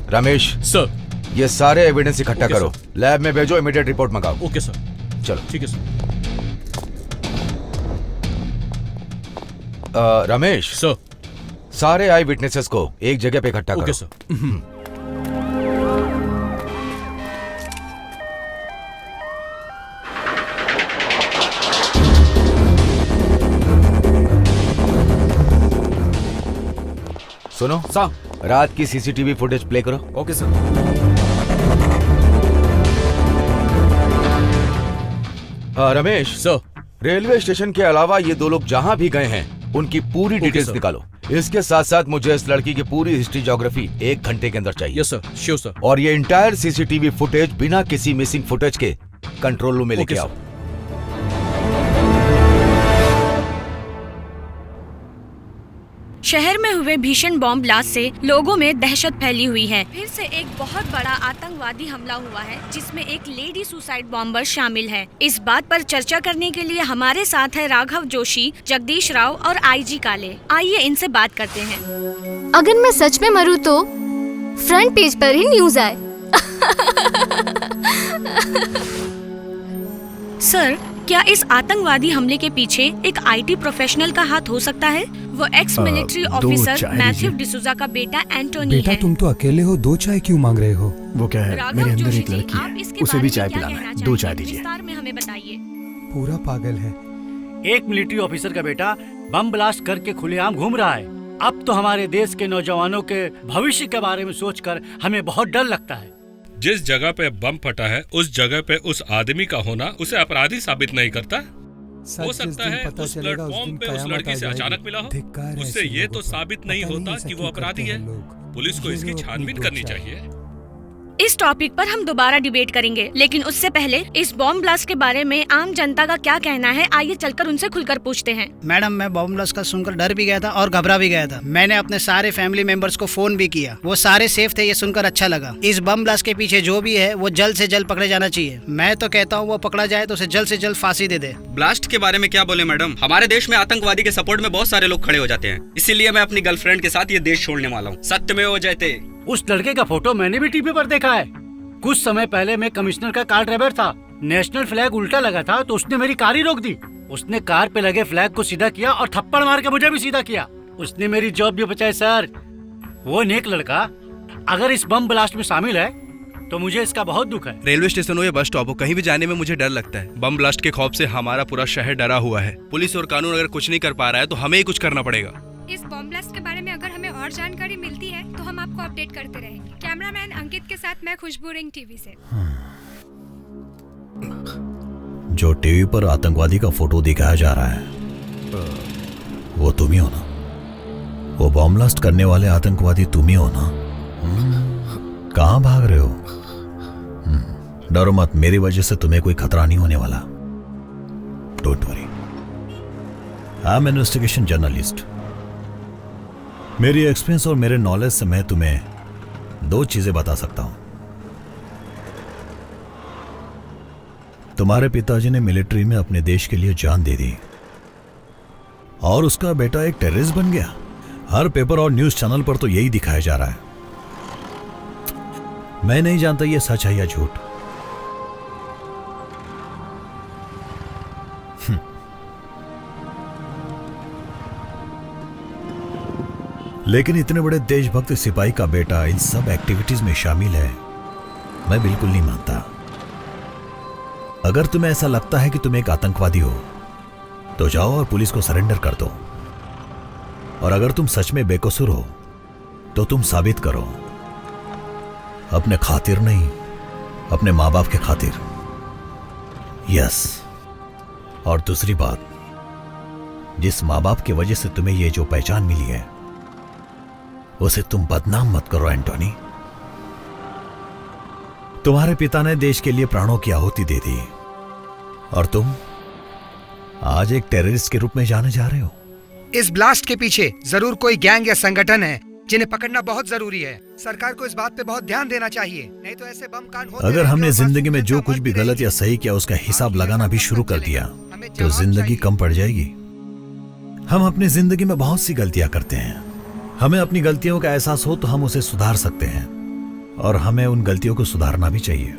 रमेश सर, ये सारे एविडेंस इकट्ठा करो, लैब में भेजो, इमीडिएट रिपोर्ट मंगाओ। Okay sir. चलो ठीक है सर। रमेश सर, सारे आई विटनेसेस को एक जगह पे इकट्ठा करो। Okay sir. सुनो सर, रात की सीसीटीवी फुटेज प्ले करो। Okay sir. Ramesh sir, railway station के अलावा ये दो लोग जहाँ भी गए हैं उनकी पूरी डिटेल्स निकालो। इसके साथ साथ मुझे इस लड़की की पूरी हिस्ट्री ज्योग्राफी 1 घंटे के अंदर चाहिए। Yes sir, sure sir. और ये इंटायर सीसीटीवी फुटेज बिना किसी मिसिंग फुटेज के कंट्रोल रूम में लेके आओ। शहर में हुए भीषण बॉम्ब ब्लास्ट से लोगों में दहशत फैली हुई है। फिर से एक बहुत बड़ा आतंकवादी हमला हुआ है जिसमें एक लेडी सुसाइड बॉम्बर शामिल है। इस बात पर चर्चा करने के लिए हमारे साथ है राघव जोशी, जगदीश राव और आईजी काले। आइए इनसे बात करते हैं। अगर मैं सच में मरूं तो फ्रंट पेज पर ही न्यूज आए। सर, क्या इस आतंकवादी हमले के पीछे एक आईटी प्रोफेशनल का हाथ हो सकता है? वो x military officer Matthew D'Souza का बेटा एंटोनी बेटा है। तुम तो अकेले हो, 2 चाय क्यों मांग रहे हो? वो क्या है, राघव मेरे अंदर जोशी एक जी, लड़की आप है, इसके उसे बारे भी में चाय क्या पिलाना कहना है। 2 चाहेंगे? चाय दीजिए। विस्तार में हमें बताइए। पूरा पागल है। एक मिलिट्री ऑफिसर का बेटा बम ब्लास्ट करके खुलेआम घूम रहा है। अब तो हमारे देश के नौजवानों के भविष्य के बारे में सोचकर हमें बहुत डर लगता है। जिस जगह पे बम फटा है उस जगह पे उस आदमी का होना उसे अपराधी साबित नहीं करता। हो सकता है उस प्लेटफॉर्म पे उस लड़की से अचानक मिला हो, उससे ये तो साबित नहीं होता कि वो अपराधी है। पुलिस को इसकी छानबीन करनी चाहिए। इस टॉपिक पर हम दोबारा डिबेट करेंगे, लेकिन उससे पहले इस बॉम्ब ब्लास्ट के बारे में आम जनता का क्या कहना है, आइए चलकर उनसे खुलकर पूछते हैं। मैडम, मैं बॉम्ब ब्लास्ट का सुनकर डर भी गया था और घबरा भी गया था। मैंने अपने सारे फैमिली मेंबर्स को फोन भी किया, वो सारे सेफ थे। ये सुनकर अच्छा लगा। इस बम ब्लास्ट के पीछे जो भी है वो जल्द से जल्द पकड़े जाना चाहिए। मैं तो कहता हूँ वो पकड़ा जाए तो उसे जल्द से जल्द फांसी दे दे। ब्लास्ट के बारे में क्या बोले मैडम, हमारे देश में आतंकवादी के सपोर्ट में बहुत सारे लोग खड़े हो जाते हैं। इसीलिए मैं अपनी गर्लफ्रेंड के साथ ये देश छोड़ने वाला हूँ। सत्यमेव जयते। उस लड़के का फोटो मैंने भी टीवी पर देखा है। कुछ समय पहले मैं कमिश्नर का कार ड्राइवर था। नेशनल फ्लैग उल्टा लगा था तो उसने मेरी कार ही रोक दी। उसने कार पे लगे फ्लैग को सीधा किया और थप्पड़ मार के मुझे भी सीधा किया। उसने मेरी जॉब भी बचाई सर। वो नेक लड़का अगर इस बम ब्लास्ट में शामिल है तो मुझे इसका बहुत दुख है। रेलवे स्टेशन हो या बस स्टॉप हो, कहीं भी जाने में मुझे डर लगता है। बम ब्लास्ट के खौफ से हमारा पूरा शहर डरा हुआ है। पुलिस और कानून अगर कुछ नहीं कर पा रहा है तो हमें ही कुछ करना पड़ेगा। इस बॉम्ब ब्लास्ट के बारे में अगर हमें और जानकारी मिलती है तो हम आपको अपडेट करते रहेंगे। कैमरामैन अंकित के साथ मैं खुशबू रिंग टीवी से। जो टीवी पर आतंकवादी का फोटो दिखाया जा रहा है वो तुम ही हो ना? वो बॉम्ब ब्लास्ट करने वाले आतंकवादी तुम ही हो ना? कहां भाग रहे हो? डरो मत, मेरी वजह से तुम्हें कोई खतरा नहीं होने वाला। Don't worry, I am investigation journalist. मेरी एक्सपीरियंस और मेरे नॉलेज से मैं तुम्हें 2 चीजें बता सकता हूं। तुम्हारे पिताजी ने मिलिट्री में अपने देश के लिए जान दे दी और उसका बेटा एक टेररिस्ट बन गया। हर पेपर और न्यूज चैनल पर तो यही दिखाया जा रहा है। मैं नहीं जानता ये सच है या झूठ। लेकिन इतने बड़े देशभक्त सिपाही का बेटा इन सब एक्टिविटीज में शामिल है, मैं बिल्कुल नहीं मानता। अगर तुम्हें ऐसा लगता है कि तुम एक आतंकवादी हो तो जाओ और पुलिस को सरेंडर कर दो। और अगर तुम सच में बेकसूर हो तो तुम साबित करो, अपने खातिर नहीं, अपने माँ बाप के खातिर। यस। और दूसरी बात, जिस माँ बाप की वजह से तुम्हें ये जो पहचान मिली है उसे तुम बदनाम मत करो एंटोनी। तुम्हारे पिता ने देश के लिए प्राणों की आहुति दे दी और तुम आज एक टेररिस्ट के रूप में जाने जा रहे हो। इस ब्लास्ट के पीछे जरूर कोई गैंग या संगठन है जिन्हें पकड़ना बहुत जरूरी है। सरकार को इस बात पे बहुत ध्यान देना चाहिए, नहीं तो ऐसे बम कांड होते अगर हमने जिंदगी में जो कुछ भी गलत या सही किया उसका हिसाब लगाना भी शुरू कर दिया तो जिंदगी कम पड़ जाएगी। हम अपनी जिंदगी में बहुत सी गलतियां करते हैं। हमें अपनी गलतियों का एहसास हो तो हम उसे सुधार सकते हैं और हमें उन गलतियों को सुधारना भी चाहिए।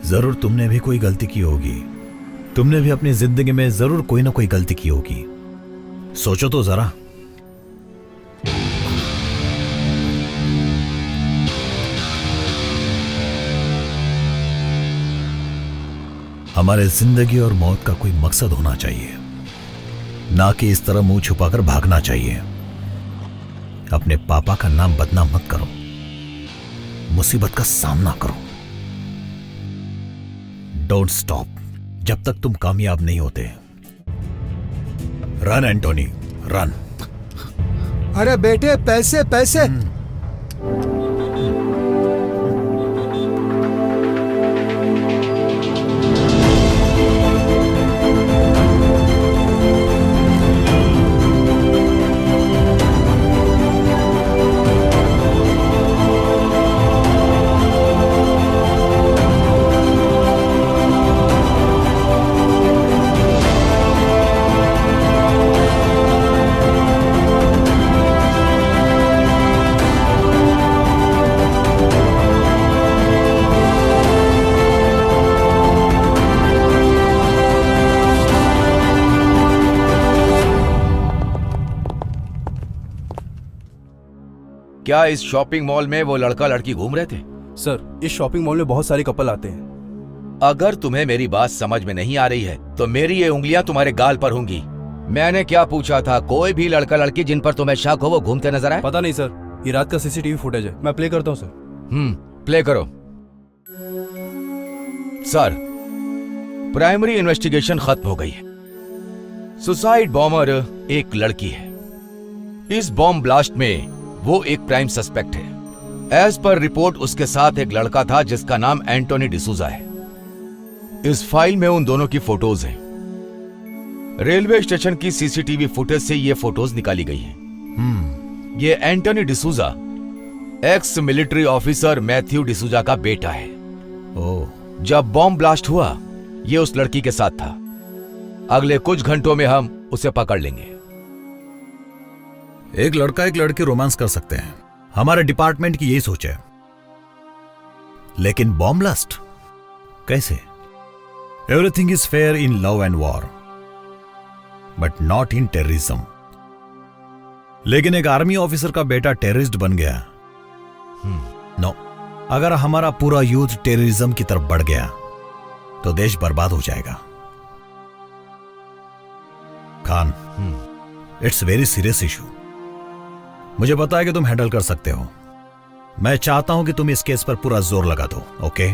जरूर तुमने भी कोई गलती की होगी, तुमने भी अपनी जिंदगी में जरूर कोई ना कोई गलती की होगी। सोचो तो जरा। हमारे जिंदगी और मौत का कोई मकसद होना चाहिए, ना कि इस तरह मुंह छुपाकर भागना चाहिए। अपने पापा का नाम बदनाम मत करो, मुसीबत का सामना करो। डोंट स्टॉप जब तक तुम कामयाब नहीं होते। Run Antony, run. अरे बेटे, पैसे पैसे। क्या इस शॉपिंग मॉल में वो लड़का लड़की घूम रहे थे? सर, इस शॉपिंग मॉल में बहुत सारे कपल आते हैं। अगर तुम्हें मेरी बात समझ में नहीं आ रही है तो मेरी ये उंगलियां तुम्हारे गाल पर होंगी। मैंने क्या पूछा था? कोई भी लड़का लड़की जिन पर तुम्हें शक हो वो घूमते नजर आए? पता नहीं सर, ये रात का सीसीटीवी फुटेज है, मैं प्ले करता हूँ सर। प्ले करो। सर, प्राइमरी इन्वेस्टिगेशन खत्म हो गई है। सुसाइड बॉम्बर एक लड़की है। इस बॉम्ब ब्लास्ट में वो एक प्राइम सस्पेक्ट है। एज पर रिपोर्ट उसके साथ एक लड़का था जिसका नाम एंटोनी डिसूजा है। इस फाइल में उन दोनों की फोटोज हैं। रेलवे स्टेशन की सीसीटीवी फुटेज से ये फोटोज निकाली गई हैं। ये Antony D'Souza ex military officer Matthew D'Souza का बेटा है। जब बॉम्ब ब्लास्ट हुआ ये उस लड़की के साथ था। अगले कुछ घंटों में हम उसे पकड़ लेंगे। एक लड़का एक लड़की रोमांस कर सकते हैं, हमारे डिपार्टमेंट की यही सोच है। लेकिन बॉम्ब ब्लास्ट कैसे? Everything is fair in love and war but not in terrorism. लेकिन एक आर्मी ऑफिसर का बेटा टेररिस्ट बन गया। नो, अगर हमारा पूरा यूथ टेररिज्म की तरफ बढ़ गया तो देश बर्बाद हो जाएगा। Khan, it's very serious issue. मुझे पता है कि तुम हैंडल कर सकते हो। मैं चाहता हूं कि तुम इस केस पर पूरा जोर लगा दो, ओके?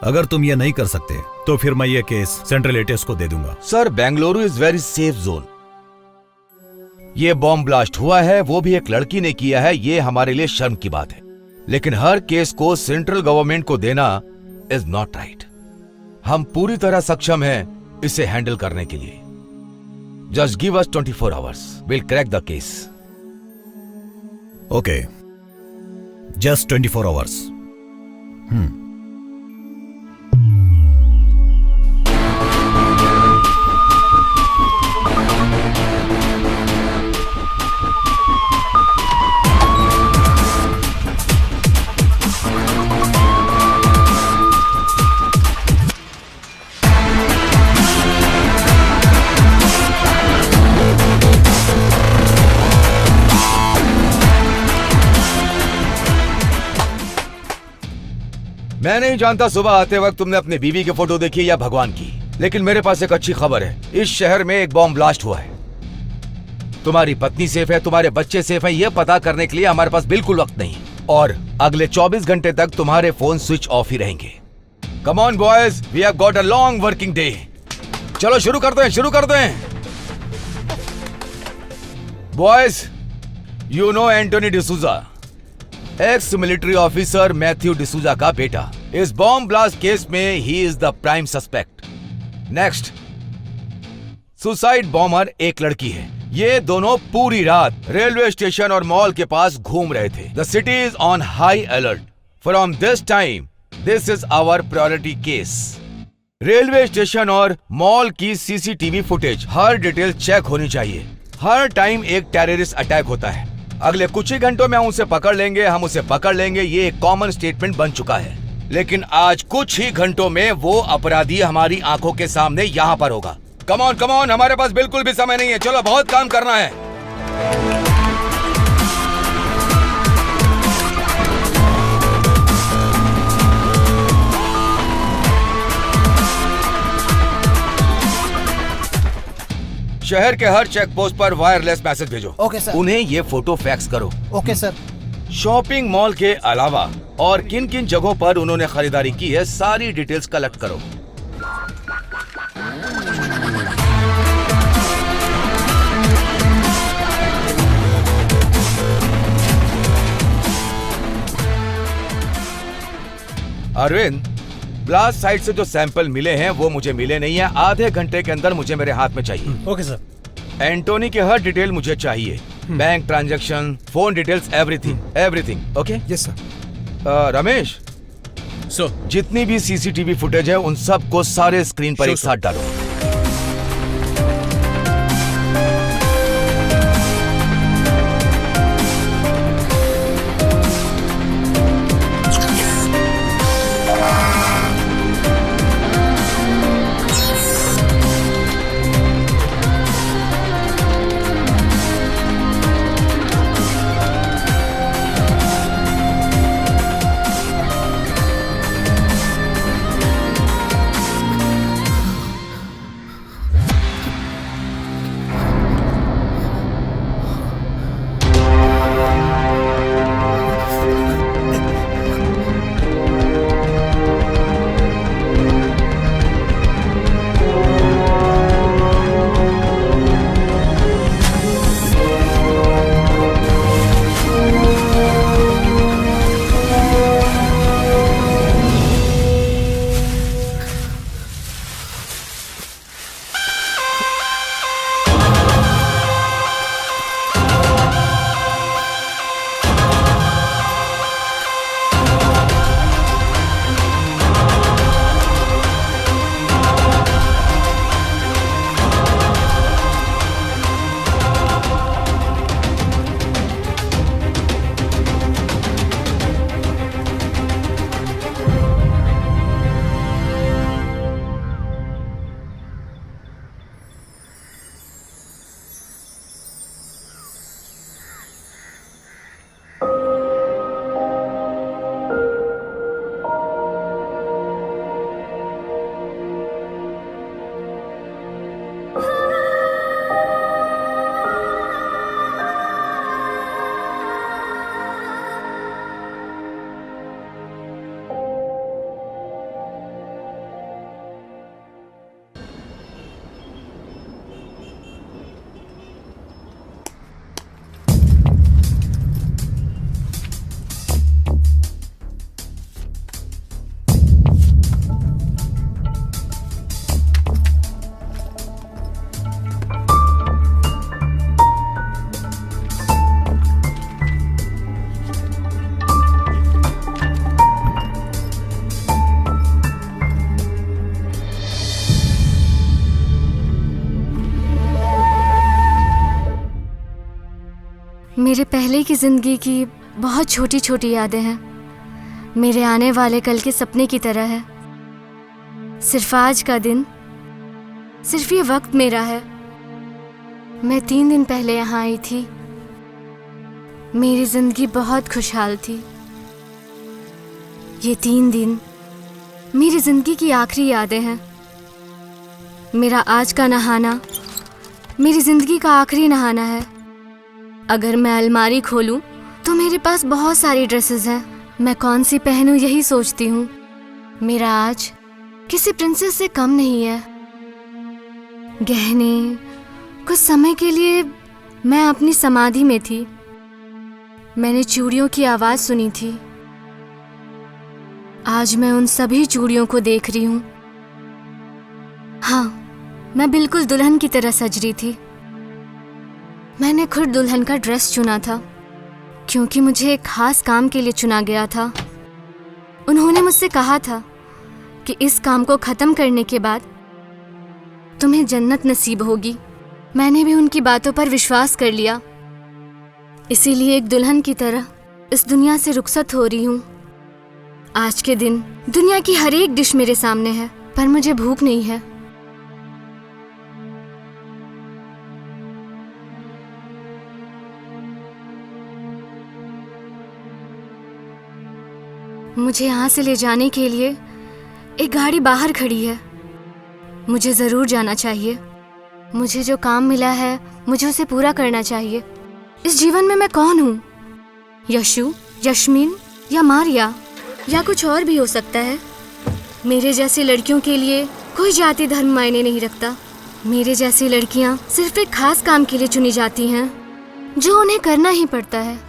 अगर तुम ये नहीं कर सकते तो फिर मैं ये केस सेंट्रल एटीएस को दे दूंगा। Sir, Bengaluru is very safe zone. ये बॉम्ब ब्लास्ट हुआ है वो भी एक लड़की ने किया है, ये हमारे लिए शर्म की बात है। लेकिन हर केस को सेंट्रल गवर्नमेंट को देना इज नॉट राइट। हम पूरी तरह सक्षम हैं इसे हैंडल करने के लिए। Just give us 24 hours, will crack the case. Okay, just 24 hours. मैं नहीं जानता सुबह आते वक्त तुमने अपनी बीवी की फोटो देखी या भगवान की, लेकिन मेरे पास एक अच्छी खबर है। इस शहर में एक बॉम्ब ब्लास्ट हुआ है। तुम्हारी पत्नी सेफ है, तुम्हारे बच्चे सेफ हैं, यह पता करने के लिए हमारे पास बिल्कुल वक्त नहीं। और अगले 24 घंटे तक तुम्हारे फोन स्विच ऑफ ही रहेंगे। Come on boys, we have got a long working day. चलो शुरू करते हैं, शुरू करते हैं। Boys, you know Antony D'Souza, ex military officer Matthew D'Souza का बेटा। इस बॉम्ब ब्लास्ट केस में he is the prime suspect. Next, suicide bomber एक लड़की है ये दोनों पूरी रात रेलवे स्टेशन और मॉल के पास घूम रहे थे। The city is on high alert. From this time this is our priority case. Railway station और मॉल की सीसीटीवी फुटेज हर डिटेल चेक होनी चाहिए। हर टाइम एक टेररिस्ट अटैक होता है। अगले कुछ ही घंटों में हम उसे पकड़ लेंगे, ये एक कॉमन स्टेटमेंट बन चुका है। लेकिन आज कुछ ही घंटों में वो अपराधी हमारी आंखों के सामने यहाँ पर होगा। कम ऑन, हमारे पास बिल्कुल भी समय नहीं है। चलो, बहुत काम करना है। शहर के हर चेक पोस्ट पर वायरलेस मैसेज भेजो। Okay sir. उन्हें ये फोटो फैक्स करो। Okay sir. शॉपिंग मॉल के अलावा और किन किन जगहों पर उन्होंने खरीदारी की है, सारी डिटेल्स कलेक्ट करो। अरविंद, ब्लास्ट साइट से जो सैंपल मिले हैं वो मुझे मिले नहीं है। आधे घंटे के अंदर मुझे मेरे हाथ में चाहिए। Okay sir. एंटोनी की हर डिटेल मुझे चाहिए। Bank transaction, phone details, everything. Okay? Yes sir. Ramesh, जितनी भी सीसीटीवी फुटेज है उन सब को सारे स्क्रीन पर एक साथ डालो। मेरे पहले की जिंदगी की बहुत छोटी छोटी यादें हैं। मेरे आने वाले कल के सपने की तरह है। सिर्फ आज का दिन, सिर्फ ये वक्त मेरा है। मैं 3 दिन पहले यहाँ आई थी। मेरी जिंदगी बहुत खुशहाल थी। ये 3 दिन मेरी जिंदगी की आखिरी यादें हैं। मेरा आज का नहाना मेरी जिंदगी का आखिरी नहाना है। अगर मैं अलमारी खोलूं तो मेरे पास बहुत सारी ड्रेसेस हैं। मैं कौन सी पहनूं यही सोचती हूँ। मेरा आज किसी प्रिंसेस से कम नहीं है। गहने, कुछ समय के लिए मैं अपनी समाधि में थी। मैंने चूड़ियों की आवाज सुनी थी। आज मैं उन सभी चूड़ियों को देख रही हूँ। हाँ, मैं बिल्कुल दुल्हन की तरह सज रही थी। मैंने खुद दुल्हन का ड्रेस चुना था क्योंकि मुझे एक खास काम के लिए चुना गया था। उन्होंने मुझसे कहा था कि इस काम को खत्म करने के बाद तुम्हें जन्नत नसीब होगी। मैंने भी उनकी बातों पर विश्वास कर लिया, इसीलिए एक दुल्हन की तरह इस दुनिया से रुखसत हो रही हूँ। आज के दिन दुनिया की हर एक डिश मेरे सामने है, पर मुझे भूख नहीं है। मुझे यहाँ से ले जाने के लिए एक गाड़ी बाहर खड़ी है। मुझे जरूर जाना चाहिए। मुझे जो काम मिला है मुझे उसे पूरा करना चाहिए। इस जीवन में मैं कौन हूँ? यशु, यश्मिन या मारिया या कुछ और भी हो सकता है। मेरे जैसी लड़कियों के लिए कोई जाति धर्म मायने नहीं रखता। मेरे जैसी लड़कियाँ सिर्फ एक खास काम के लिए चुनी जाती हैं जो उन्हें करना ही पड़ता है।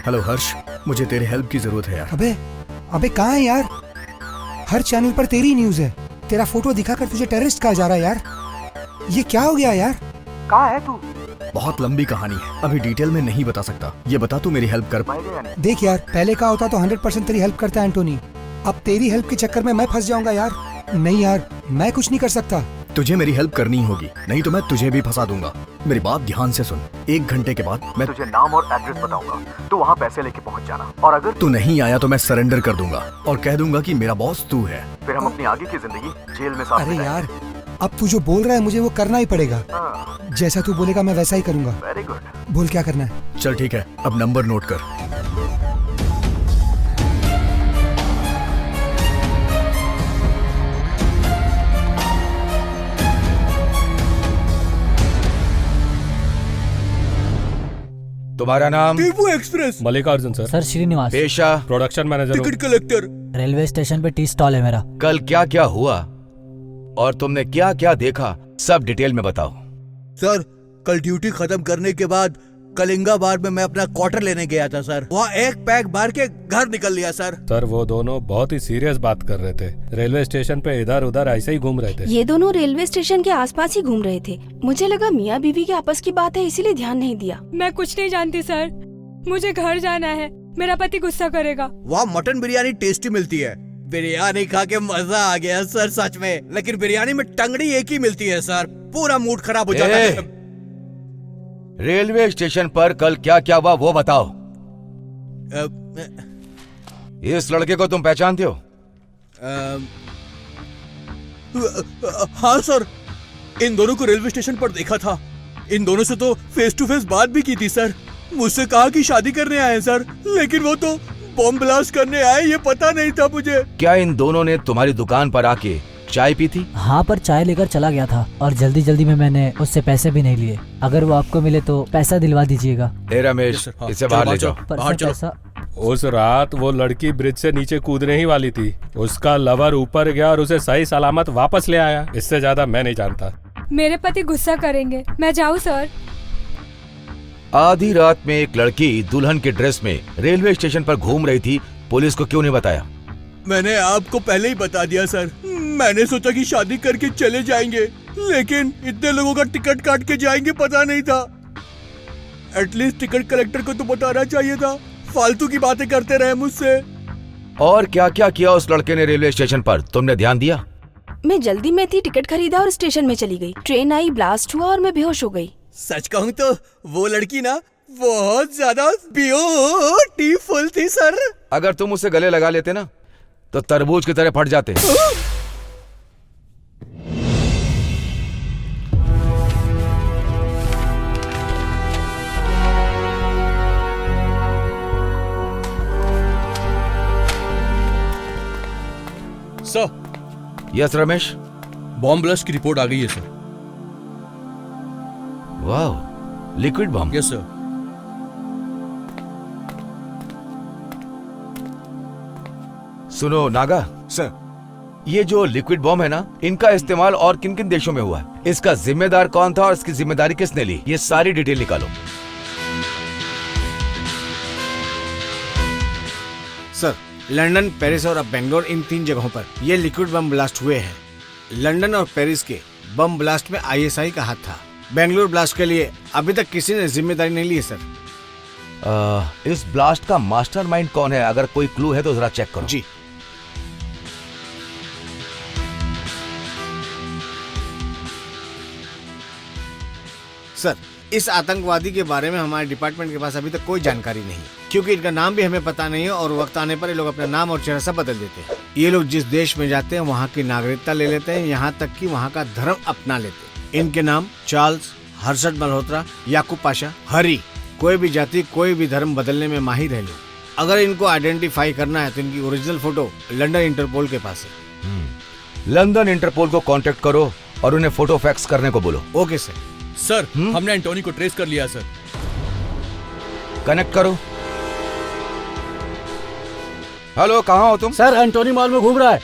हेलो हर्ष, मुझे तेरे हेल्प की जरूरत है यार। अबे कहाँ है यार? हर चैनल पर तेरी न्यूज है। तेरा फोटो दिखाकर तुझे टेररिस्ट कहा जा रहा है यार। ये क्या हो गया यार? कहाँ है तू? बहुत लंबी कहानी है, अभी डिटेल में नहीं बता सकता। ये बता तू मेरी हेल्प कर पाएगा या नहीं? देख यार, पहले का होता तो 100% तेरी हेल्प करता एंटोनी। अब तेरी हेल्प के चक्कर में मैं फंस जाऊंगा यार। नहीं यार, मैं कुछ नहीं कर सकता। तुझे मेरी हेल्प करनी होगी, नहीं तो मैं तुझे भी फंसा दूंगा। मेरी बात ध्यान से सुन। 1 घंटे के बाद मैं तुझे नाम और एड्रेस बताऊंगा, तू वहाँ पैसे लेके पहुँच जाना। और अगर तू नहीं आया तो मैं सरेंडर कर दूंगा और कह दूंगा कि मेरा बॉस तू है। फिर हम अपनी आगे की जिंदगी जेल में साथ अरे यार, अब तू जो बोल रहा है मुझे वो करना ही पड़ेगा। जैसा तू बोलेगा मैं वैसा ही करूंगा। Very good. बोल क्या करना है? चल ठीक है, अब नंबर नोट कर। तुम्हारा नाम? Tipu express. Mallikarjun sir. Sir Srinivas. पेशा? Production manager. Ticket collector. Railway station पे टी स्टॉल है मेरा। कल क्या क्या हुआ और तुमने क्या क्या देखा, सब डिटेल में बताओ। सर, कल ड्यूटी खत्म करने के बाद कलिंगाबाद में मैं अपना क्वार्टर लेने गया था सर। वहाँ एक पैक मार के घर निकल लिया सर। सर वो दोनों बहुत ही सीरियस बात कर रहे थे। रेलवे स्टेशन पे इधर उधर ऐसे ही घूम रहे थे। ये दोनों रेलवे स्टेशन के आसपास ही घूम रहे थे। मुझे लगा मियाँ बीवी के आपस की बात है, इसीलिए ध्यान नहीं दिया। मैं कुछ नहीं जानती सर, मुझे घर जाना है, मेरा पति गुस्सा करेगा। वहाँ मटन बिरयानी टेस्टी मिलती है। बिरयानी खा के मजा आ गया सर सच में। लेकिन बिरयानी में टंगड़ी एक ही मिलती है सर, पूरा मूड खराब हो जाता है। रेलवे स्टेशन पर कल क्या क्या हुआ वो बताओ। इस लड़के को तुम पहचानते हो? हाँ सर, इन दोनों को रेलवे स्टेशन पर देखा था। इन दोनों से तो फेस टू फेस बात भी की थी सर। मुझसे कहा कि शादी करने आए सर, लेकिन वो तो बॉम्ब ब्लास्ट करने आए, ये पता नहीं था मुझे। क्या इन दोनों ने तुम्हारी दुकान पर आके चाय पी थी? हाँ, पर चाय लेकर चला गया था और जल्दी जल्दी में मैंने उससे पैसे भी नहीं लिए। अगर वो आपको मिले तो पैसा दिलवा दीजिएगा। रमेश, इसे बाहर ले जाओ। बाहर पैसा। उस रात वो लड़की ब्रिज से नीचे कूदने ही वाली थी। उसका लवर ऊपर गया और उसे सही सलामत वापस ले आया। इससे ज्यादा मैं नहीं जानता। मेरे पति गुस्सा करेंगे, मैं जाऊँ सर? आधी रात में एक लड़की दुल्हन के ड्रेस में रेलवे स्टेशन पर घूम रही थी, पुलिस को क्यों नहीं बताया? मैंने आपको पहले ही बता दिया सर। मैंने सोचा कि शादी करके चले जाएंगे, लेकिन इतने लोगों का टिकट काट के जाएंगे पता नहीं था। एटलीस्ट टिकट कलेक्टर को तो बताना चाहिए था। फालतू की बातें करते रहे मुझसे। और क्या क्या किया उस लड़के ने रेलवे स्टेशन पर, तुमने ध्यान दिया? मैं जल्दी में थी, टिकट खरीदा और स्टेशन में चली गई। ट्रेन आई, ब्लास्ट हुआ और मैं बेहोश हो गई। सच कहूँ तो वो लड़की ना बहुत ज्यादा ब्यूटीफुल थी सर। अगर तुम उसे गले लगा लेते ना तो तरबूज की तरह फट जाते। Sir. Yes Ramesh. Bomb blast की रिपोर्ट आ गई है सर। वाह, लिक्विड बम? Yes sir. सुनो नागा सर, ये जो लिक्विड बम है ना, इनका इस्तेमाल और किन किन देशों में हुआ है, इसका जिम्मेदार कौन था और इसकी जिम्मेदारी किसने ली, ये सारी डिटेल निकालो। सर, लंदन, पेरिस और अब बेंगलोर, इन 3 जगहों पर ये लिक्विड बम ब्लास्ट हुए हैं। लंदन और पेरिस के बम ब्लास्ट में ISI का हाथ था। बेंगलोर ब्लास्ट के लिए अभी तक किसी ने जिम्मेदारी नहीं ली है सर। इस ब्लास्ट का मास्टरमाइंड कौन है? अगर कोई क्लू है तो जरा चेक करो। जी। सर, इस आतंकवादी के बारे में हमारे डिपार्टमेंट के पास अभी तक कोई जानकारी नहीं, क्योंकि इनका नाम भी हमें पता नहीं है और वक्त आने पर ये लोग अपना नाम और चेहरा सब बदल देते हैं। ये लोग जिस देश में जाते हैं वहाँ की नागरिकता ले लेते हैं, यहाँ तक कि वहाँ का धर्म अपना लेते हैं। इनके नाम चार्ल्स, हर्षद मल्होत्रा, याकूब पाशा, हरी, कोई भी जाति कोई भी धर्म बदलने में माहिर है लोग। अगर इनको आइडेंटिफाई करना है तो इनकी ओरिजिनल फोटो लंदन इंटरपोल के पास है। लंदन इंटरपोल को कांटेक्ट करो और उन्हें फोटो फैक्स करने को बोलो। Okay sir. सर, हमने एंटोनी को ट्रेस कर लिया सर। कनेक्ट करो। हेलो, कहाँ हो तुम? सर, एंटोनी मॉल में घूम रहा है।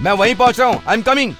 मैं वहीं पहुंच रहा हूँ। I am coming.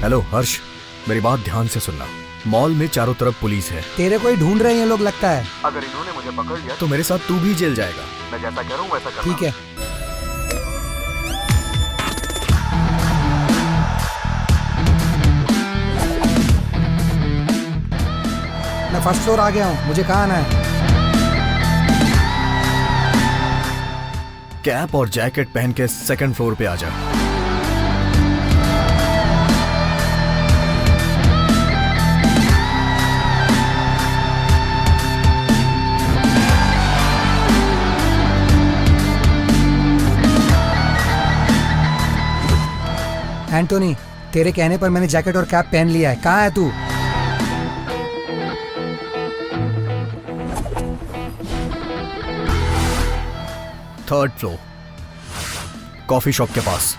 हेलो हर्ष, मेरी बात ध्यान से सुनना। मॉल में चारों तरफ पुलिस है। तेरे को ही ढूंढ रहे हैं ये लोग लगता है। अगर इन्होंने मुझे पकड़ लिया तो मेरे साथ तू भी जेल जाएगा। मैं जैसा कह रहा हूँ वैसा करना। ठीक है। मैं फर्स्ट फ्लोर आ गया हूँ, मुझे कहाँ आना है? कैप और जैकेट पहन के 2nd फ्लोर पे आ जा। एंटोनी, तेरे कहने पर मैंने जैकेट और कैप पहन लिया है। कहाँ है तू? थर्ड फ्लोर, कॉफी शॉप के पास।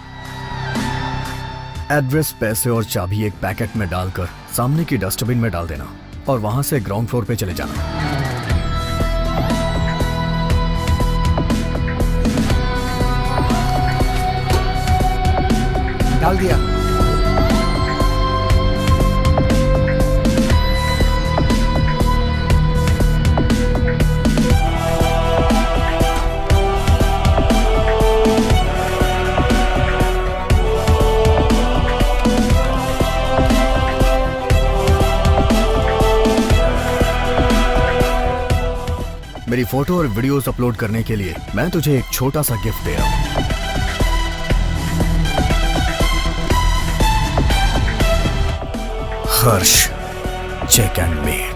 एड्रेस, पैसे और चाबी एक पैकेट में डालकर सामने की डस्टबिन में डाल देना और वहां से ग्राउंड फ्लोर पे चले जाना। डाल दिया। मेरी फोटो और वीडियोस अपलोड करने के लिए मैं तुझे एक छोटा सा गिफ्ट दे रहा हूं। Harsh check and mate.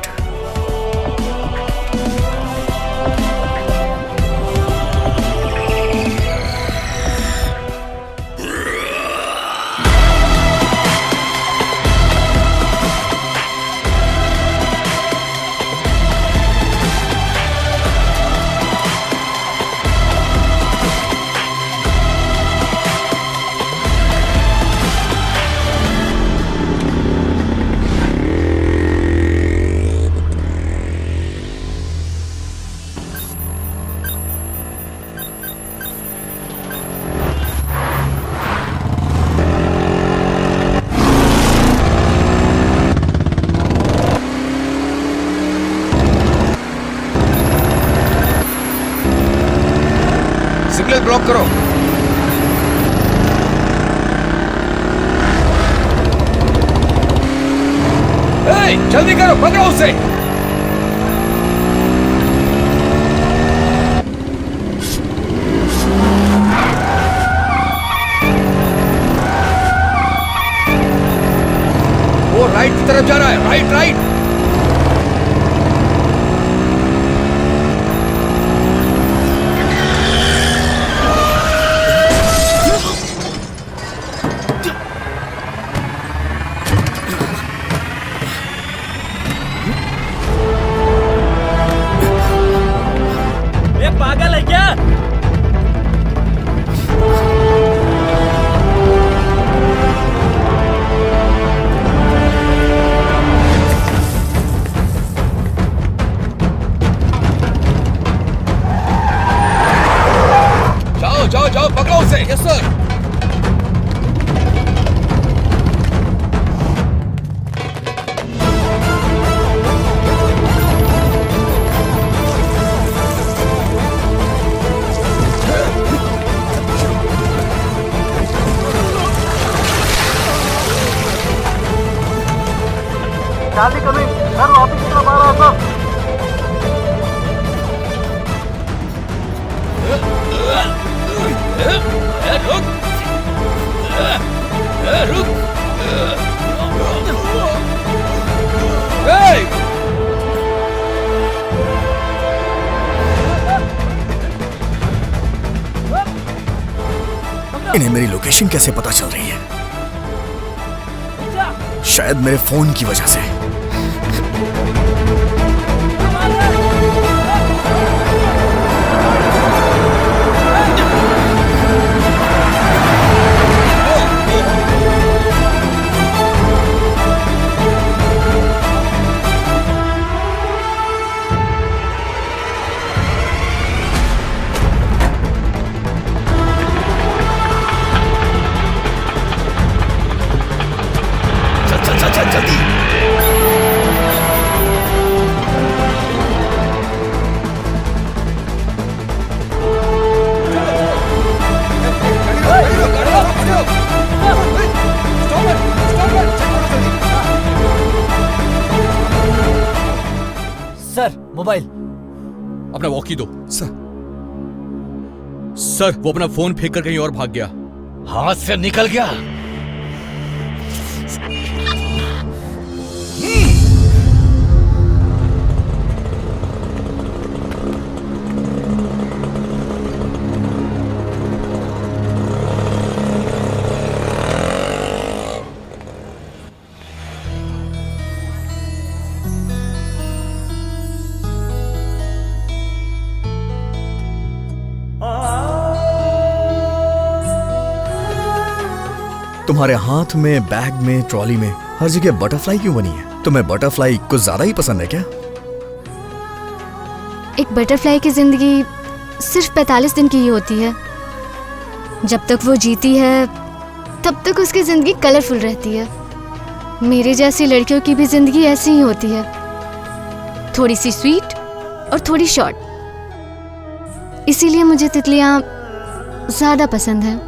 Signal block करो। जल्दी करो, पकड़ो उसे। वो राइट की तरफ जा रहा है। Right right. पागल है क्या? जाओ जाओ जाओ, पकड़ो उसे। Yes sir. Charlie coming sir, office की तरफ आ रहा है सर। रुक। इन्हें मेरी लोकेशन कैसे पता चल रही है? शायद मेरे फोन की वजह से। Sir mobile. अपना वॉकी दो। सर वो अपना फोन फेंक कर कहीं और भाग गया। हाथ से निकल गया। तुम्हारे हाथ में, बैग में, ट्रॉली में हर जगह बटरफ्लाई क्यों बनी है? तुम्हें बटरफ्लाई कुछ ज्यादा ही पसंद है क्या? एक बटरफ्लाई की जिंदगी सिर्फ 45 दिन की ही होती है। जब तक वो जीती है तब तक उसकी जिंदगी कलरफुल रहती है। मेरे जैसी लड़कियों की भी जिंदगी ऐसी ही होती है, थोड़ी सी स्वीट और थोड़ी शॉर्ट। इसीलिए मुझे तितलियां ज्यादा पसंद हैं।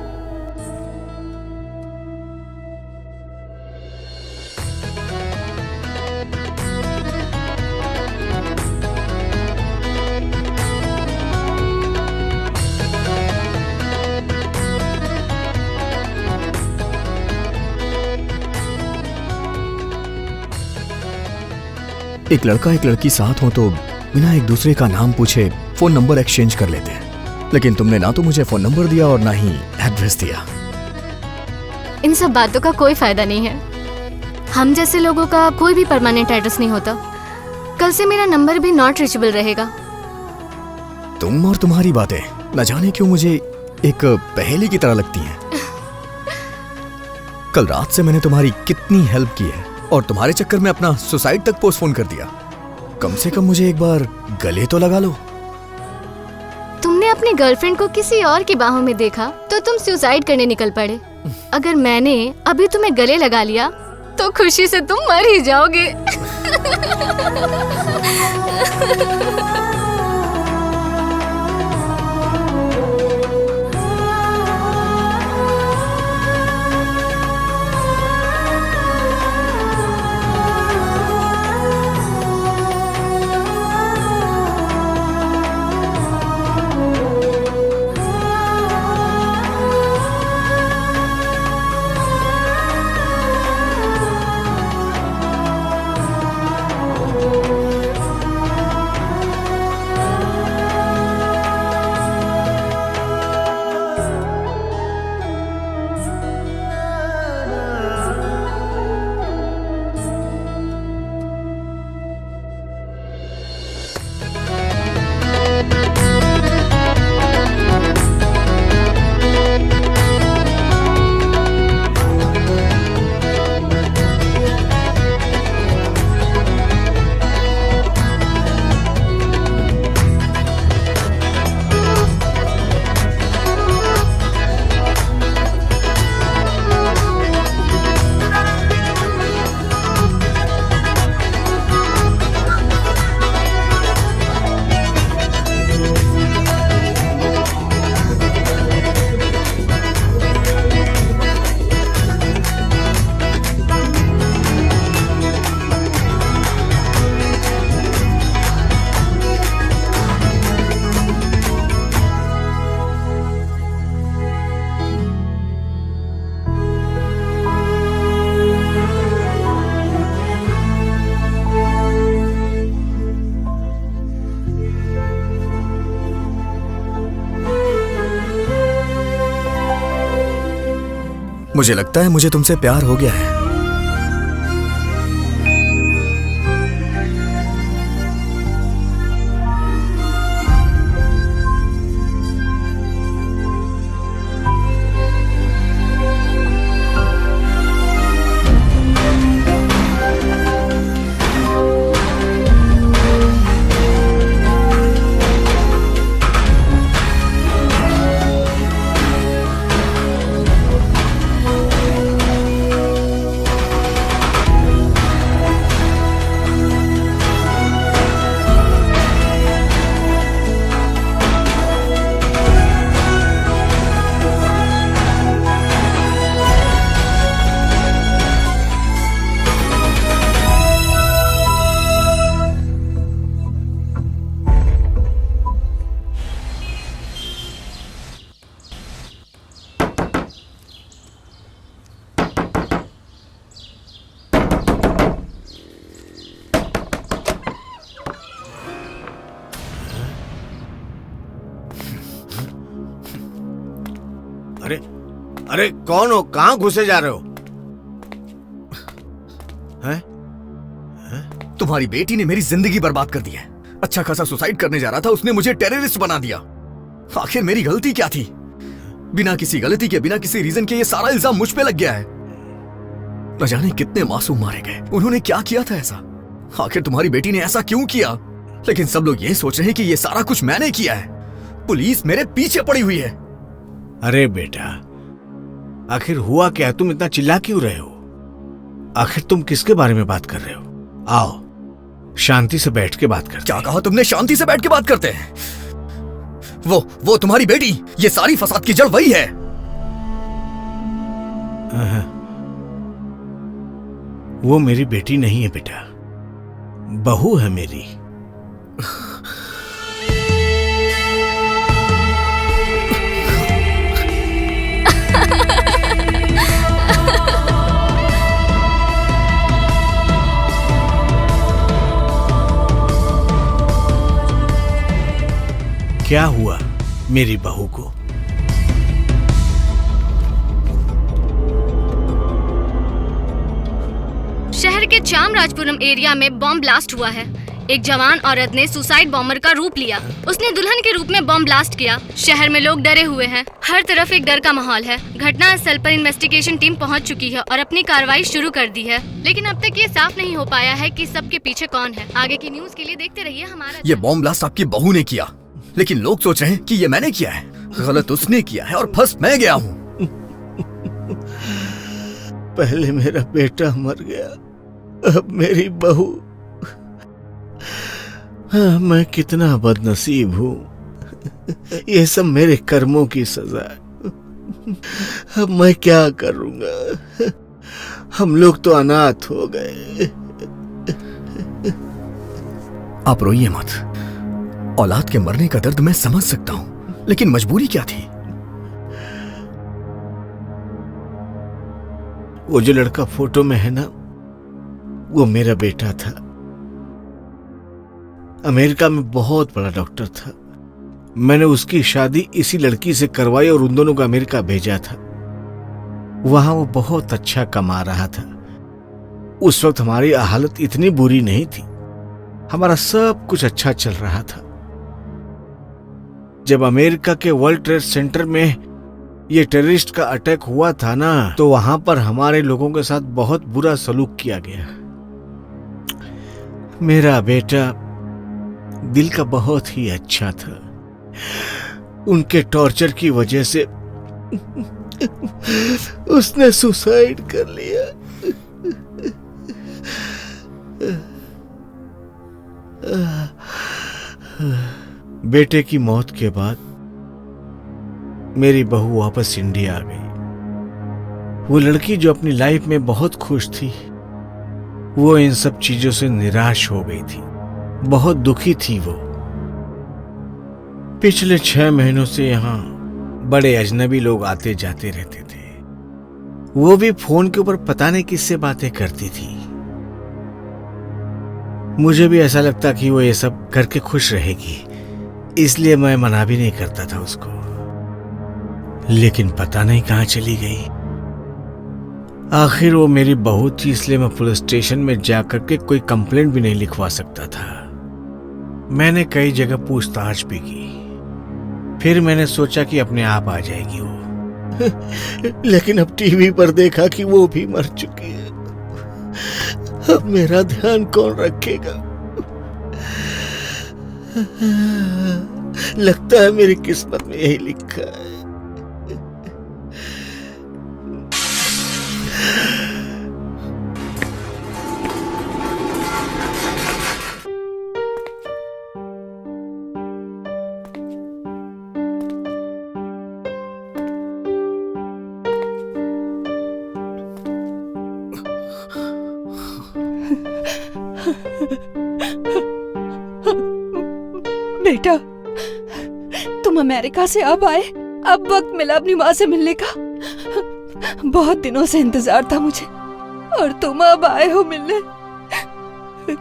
एक लड़का एक लड़की साथ हो तो बिना एक दूसरे का नाम पूछे फोन नंबर एक्सचेंज कर लेते हैं, लेकिन तुमने ना तो मुझे फोन नंबर दिया और ना ही एड्रेस दिया। इन सब बातों का कोई फायदा नहीं है। हम जैसे लोगों का कोई भी परमानेंट एड्रेस नहीं होता। कल से मेरा नंबर भी नॉट रीचेबल रहेगा। तुम और तुम्हारी बातें न जाने क्यों मुझे एक पहेली की तरह लगती हैं। कल रात से मैंने तुम्हारी कितनी हेल्प की है और तुम्हारे चक्कर में अपना सुसाइड तक पोस्टपोन कर दिया। कम से कम मुझे एक बार गले तो लगा लो। तुमने अपनी गर्लफ्रेंड को किसी और की बाहों में देखा तो तुम सुसाइड करने निकल पड़े। अगर मैंने अभी तुम्हें गले लगा लिया तो खुशी से तुम मर ही जाओगे। मुझे लगता है मुझे तुमसे प्यार हो गया है। अरे कौन हो? कहाँ घुसे जा रहे हो? हैं? तुम्हारी बेटी ने मेरी जिंदगी बर्बाद कर दी है। अच्छा खासा सुसाइड करने जा रहा था, उसने मुझे टेररिस्ट बना दिया। आखिर मेरी गलती क्या थी? बिना किसी गलती के, बिना किसी रीजन के ये सारा इल्जाम मुझ पे लग गया है। न जाने कितने मासूम मारे गए। उन्होंने क्या किया था ऐसा? आखिर तुम्हारी बेटी ने ऐसा क्यों किया? लेकिन सब लोग ये सोच रहे हैं कि ये सारा कुछ मैंने किया है। पुलिस मेरे पीछे पड़ी हुई है। अरे बेटा, आखिर हुआ क्या? तुम इतना चिल्ला क्यों रहे हो? आखिर तुम किसके बारे में बात कर रहे हो? आओ शांति से बैठ के बात करते। क्या कहा तुमने? शांति से बैठ के बात करते हैं? वो तुम्हारी बेटी, ये सारी फसाद की जड़ वही है। वो मेरी बेटी नहीं है बेटा, बहू है मेरी। क्या हुआ मेरी बहू को? शहर के चामराजपुरम एरिया में बॉम्ब ब्लास्ट हुआ है। एक जवान औरत ने सुसाइड बॉम्बर का रूप लिया। उसने दुल्हन के रूप में बॉम्ब ब्लास्ट किया। शहर में लोग डरे हुए हैं। हर तरफ एक डर का माहौल है। घटना स्थल पर इन्वेस्टिगेशन टीम पहुंच चुकी है और अपनी कार्रवाई शुरू कर दी है, लेकिन अब तक ये साफ नहीं हो पाया है कि सबके पीछे कौन है। आगे की न्यूज के लिए देखते रहिए हमारा। ये बॉम्ब ब्लास्ट आपकी बहू ने किया, लेकिन लोग सोच रहे हैं कि ये मैंने किया है। गलत उसने किया है और फंस मैं गया हूँ। पहले मेरा बेटा मर गया, अब मेरी बहू। मैं कितना बदनसीब हूँ। ये सब मेरे कर्मों की सजा है। अब मैं क्या करूँगा? हम लोग तो अनाथ हो गए। आप रोइए मत। औलाद के मरने का दर्द मैं समझ सकता हूं, लेकिन मजबूरी क्या थी? वो जो लड़का फोटो में है ना, वो मेरा बेटा था। अमेरिका में बहुत बड़ा डॉक्टर था। मैंने उसकी शादी इसी लड़की से करवाई और उन दोनों को अमेरिका भेजा था। वहां वो बहुत अच्छा कमा रहा था। उस वक्त हमारी हालत इतनी बुरी नहीं थी। हमारा सब कुछ अच्छा चल रहा था। जब अमेरिका के वर्ल्ड ट्रेड सेंटर में ये टेररिस्ट का अटैक हुआ था ना, तो वहां पर हमारे लोगों के साथ बहुत बुरा सलूक किया गया। मेरा बेटा दिल का बहुत ही अच्छा था। उनके टॉर्चर की वजह से उसने सुसाइड कर लिया। बेटे की मौत के बाद मेरी बहू वापस इंडिया आ गई। वो लड़की जो अपनी लाइफ में बहुत खुश थी, वो इन सब चीजों से निराश हो गई थी। बहुत दुखी थी वो। पिछले 6 महीनों से यहाँ बड़े अजनबी लोग आते जाते रहते थे। वो भी फोन के ऊपर पता नहीं किससे बातें करती थी। मुझे भी ऐसा लगता कि वो ये सब करके खुश रहेगी, इसलिए मैं मना भी नहीं करता था उसको। लेकिन पता नहीं कहाँ चली गई। आखिर वो मेरी बहू थी, इसलिए मैं पुलिस स्टेशन में जाकर के कोई कंप्लेंट भी नहीं लिखवा सकता था। मैंने कई जगह पूछताछ भी की, फिर मैंने सोचा कि अपने आप आ जाएगी वो। लेकिन अब टीवी पर देखा कि वो भी मर चुकी है। अब मेरा ध्यान कौन रखेगा? लगता है मेरी किस्मत में यही लिखा है। बेटा, तुम अमेरिका से अब आए, अब वक्त मिला अपनी माँ से मिलने का। बहुत दिनों से इंतजार था मुझे, और तुम अब आए हो मिलने।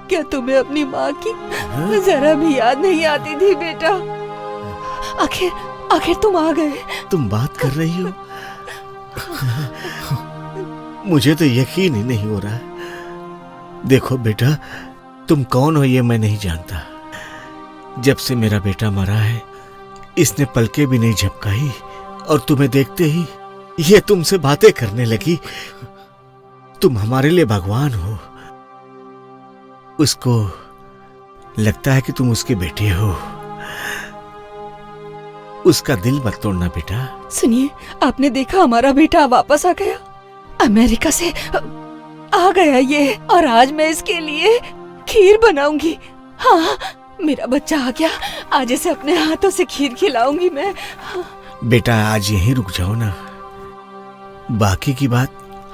क्या तुम्हें अपनी माँ की जरा भी याद नहीं आती थी बेटा? आखिर तुम आ गए। तुम बात कर रही हो? मुझे तो यकीन ही नहीं हो रहा। देखो बेटा, तुम कौन हो ये मैं नहीं जानता। जब से मेरा बेटा मरा है, इसने पलके भी नहीं झपकाई, और तुम्हें देखते ही ये तुमसे बातें करने लगी। तुम हमारे लिए भगवान हो। उसको लगता है कि तुम उसके बेटे हो। उसका दिल मत तोड़ना बेटा। सुनिए, आपने देखा हमारा बेटा वापस आ गया, अमेरिका से आ गया ये, और आज मैं इसके लिए खीर बनाऊंगी। हाँ, मेरा बच्चा आ गया, आज इसे अपने हाथों से खीर खिलाऊंगी मैं। बेटा आज यहीं रुक जाओ ना, बाकी की बात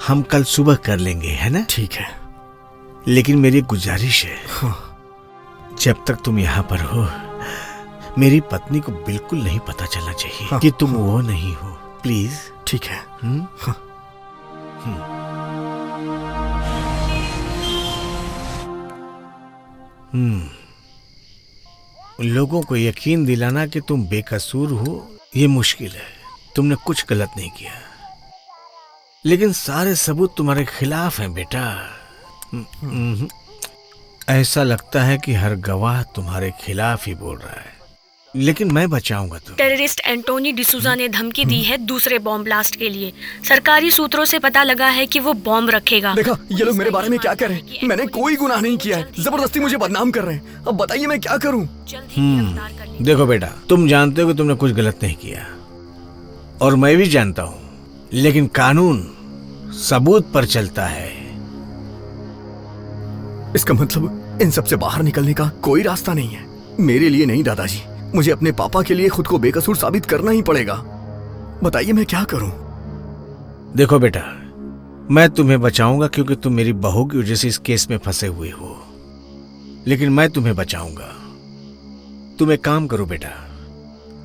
हम कल सुबह कर लेंगे, है ना? ठीक है। लेकिन मेरी गुजारिश है, जब तक तुम यहाँ पर हो, मेरी पत्नी को बिल्कुल नहीं पता चलना चाहिए कि तुम वो नहीं हो। प्लीज। ठीक है। लोगों को यकीन दिलाना कि तुम बेकसूर हो ये मुश्किल है। तुमने कुछ गलत नहीं किया, लेकिन सारे सबूत तुम्हारे खिलाफ हैं बेटा। ऐसा लगता है कि हर गवाह तुम्हारे खिलाफ ही बोल रहा है, लेकिन मैं बचाऊंगा तुम्हें। टेररिस्ट एंटोनी डिसूजा ने धमकी दी है दूसरे बॉम्ब ब्लास्ट के लिए। सरकारी सूत्रों से पता लगा है कि वो बॉम्ब रखेगा। देखा, ये लोग मेरे बारे में क्या करें? मैंने कोई गुनाह नहीं किया है, जबरदस्ती मुझे बदनाम कर रहे हैं। अब बताइए मैं क्या करूं? देखो बेटा, तुम जानते हो कि तुमने कुछ गलत नहीं किया, और मैं भी जानता हूं, लेकिन कानून सबूत पर चलता है। इसका मतलब इन सब से बाहर निकलने का कोई रास्ता नहीं है? मेरे लिए नहीं दादाजी, मुझे अपने पापा के लिए खुद को बेकसूर साबित करना ही पड़ेगा। बताइए मैं क्या करूं? देखो बेटा, मैं तुम्हें बचाऊंगा क्योंकि तुम मेरी बहू की वजह से इस केस में फंसे हुए हो, लेकिन मैं तुम्हें बचाऊंगा। तुम एक काम करो बेटा,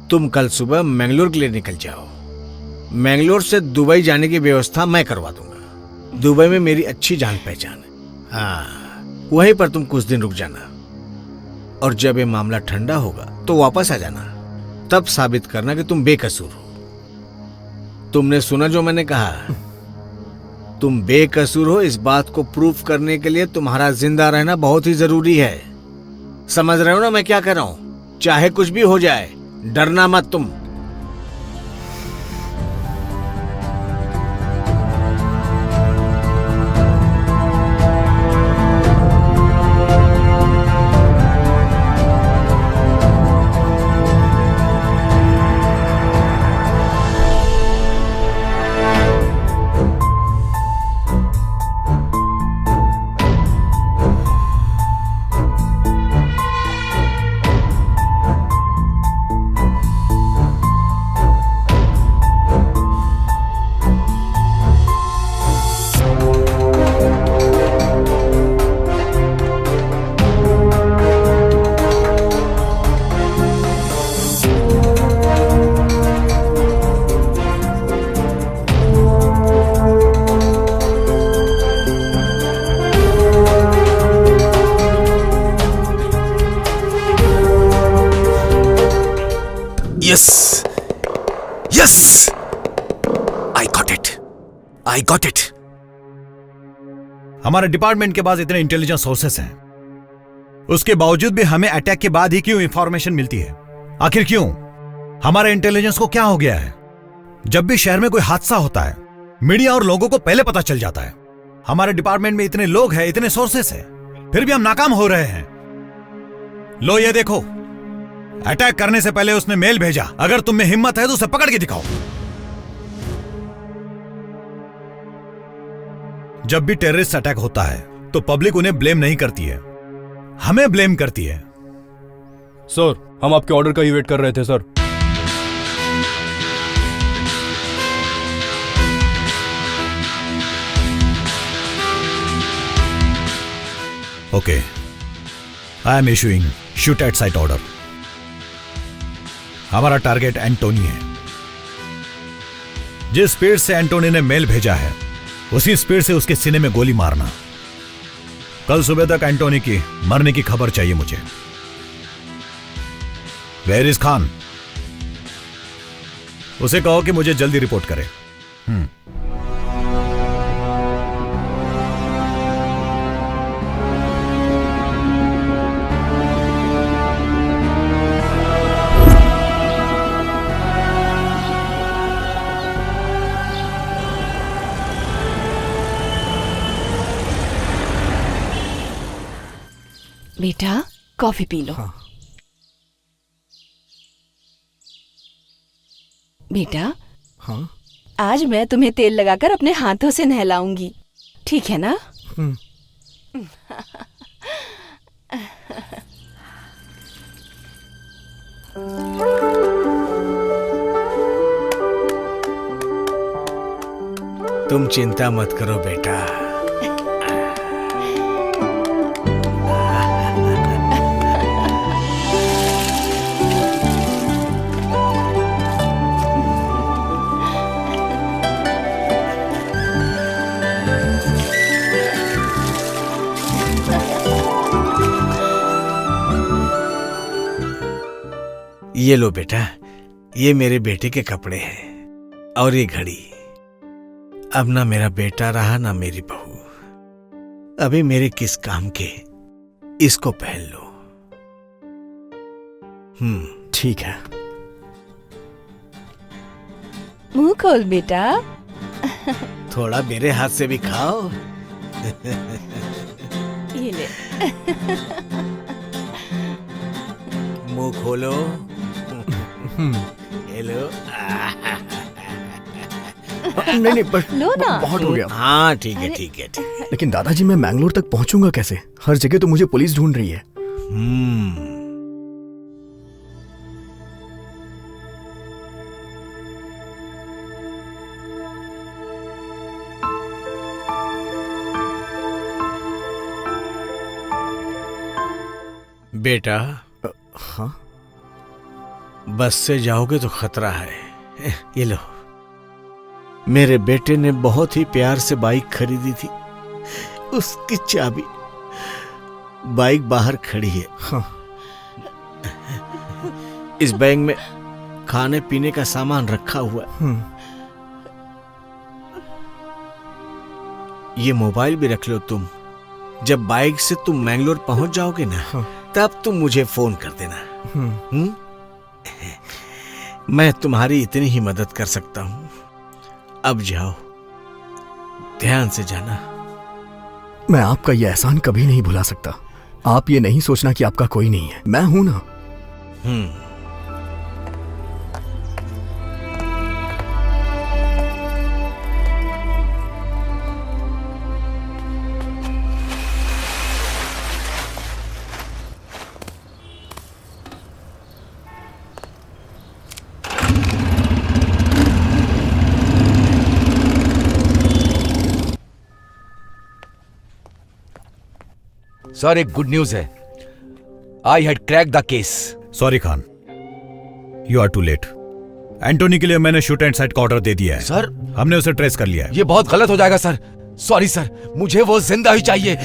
तुम कल सुबह मैंगलोर के लिए निकल जाओ। मैंगलोर से दुबई जाने की व्यवस्था मैं करवा दूंगा। दुबई में मेरी अच्छी जान पहचान है। हाँ, वहीं पर तुम कुछ दिन रुक जाना, और जब ये मामला ठंडा होगा तो वापस आ जाना। तब साबित करना कि तुम बेकसूर हो। तुमने सुना जो मैंने कहा? तुम बेकसूर हो, इस बात को प्रूफ करने के लिए तुम्हारा जिंदा रहना बहुत ही जरूरी है। समझ रहे हो ना मैं क्या कर रहा हूं? चाहे कुछ भी हो जाए, डरना मत तुम। I got it. हमारे डिपार्टमेंट के पास इतने इंटेलिजेंस सोर्सेस हैं, उसके बावजूद भी हमें अटैक के बाद ही क्यों इंफॉर्मेशन मिलती है? आखिर क्यों? हमारे इंटेलिजेंस को क्या हो गया है? जब भी शहर में कोई हादसा होता है, मीडिया और लोगों को पहले पता चल जाता है। हमारे डिपार्टमेंट में इतने लोग हैं, इतने सोर्सेस हैं, फिर भी हम नाकाम हो रहे हैं। लो ये देखो, अटैक करने से पहले उसने मेल भेजा। अगर तुम में हिम्मत है तो उसे पकड़ के दिखाओ। जब भी टेररिस्ट अटैक होता है तो पब्लिक उन्हें ब्लेम नहीं करती है, हमें ब्लेम करती है। सर, हम आपके ऑर्डर का ही वेट कर रहे थे sir. Okay, I am issuing shoot at site order. हमारा टारगेट एंटोनी है। जिस स्पीड से एंटोनी ने मेल भेजा है, उसी स्पीड से उसके सीने में गोली मारना। कल सुबह तक एंटोनी की मरने की खबर चाहिए मुझे। Where is Khan? उसे कहो कि मुझे जल्दी रिपोर्ट करे। बेटा कॉफी पी लो। हाँ। बेटा, हाँ? आज मैं तुम्हें तेल लगाकर अपने हाथों से नहलाऊंगी, ठीक है ना? तुम चिंता मत करो बेटा। ये लो बेटा, ये मेरे बेटे के कपड़े हैं और ये घड़ी। अब ना मेरा बेटा रहा ना मेरी बहू, अभी मेरे किस काम के, इसको पहन लो। ठीक है। मुंह खोल बेटा। थोड़ा मेरे हाथ से भी खाओ। ये ले। मुंह खोलो। हेलो। नहीं पर लो ना। बहुत हो गया। हाँ ठीक है ठीक है ठीक है। लेकिन दादाजी, मैं मैंगलोर तक पहुंचूंगा कैसे? हर जगह तो मुझे पुलिस ढूंढ रही है। बेटा, हाँ? बस से जाओगे तो खतरा है। ये लो, मेरे बेटे ने बहुत ही प्यार से बाइक खरीदी थी, उसकी चाबी। बाइक बाहर खड़ी है। हाँ। इस बैग में खाने पीने का सामान रखा हुआ है। ये मोबाइल भी रख लो तुम। जब बाइक से तुम मैंगलोर पहुंच जाओगे ना, तब तुम मुझे फोन कर देना। मैं तुम्हारी इतनी ही मदद कर सकता हूं। अब जाओ, ध्यान से जाना। मैं आपका यह एहसान कभी नहीं भुला सकता। आप ये नहीं सोचना कि आपका कोई नहीं है, मैं हूं ना। सर, एक गुड न्यूज है। I had crack the case. Sorry Khan, you are too late. Antony के लिए मैंने शूट एंड साइट का ऑर्डर दे दिया है। सर, हमने उसे ट्रेस कर लिया है। ये बहुत गलत हो जाएगा सर। सॉरी सर, मुझे वो जिंदा ही चाहिए।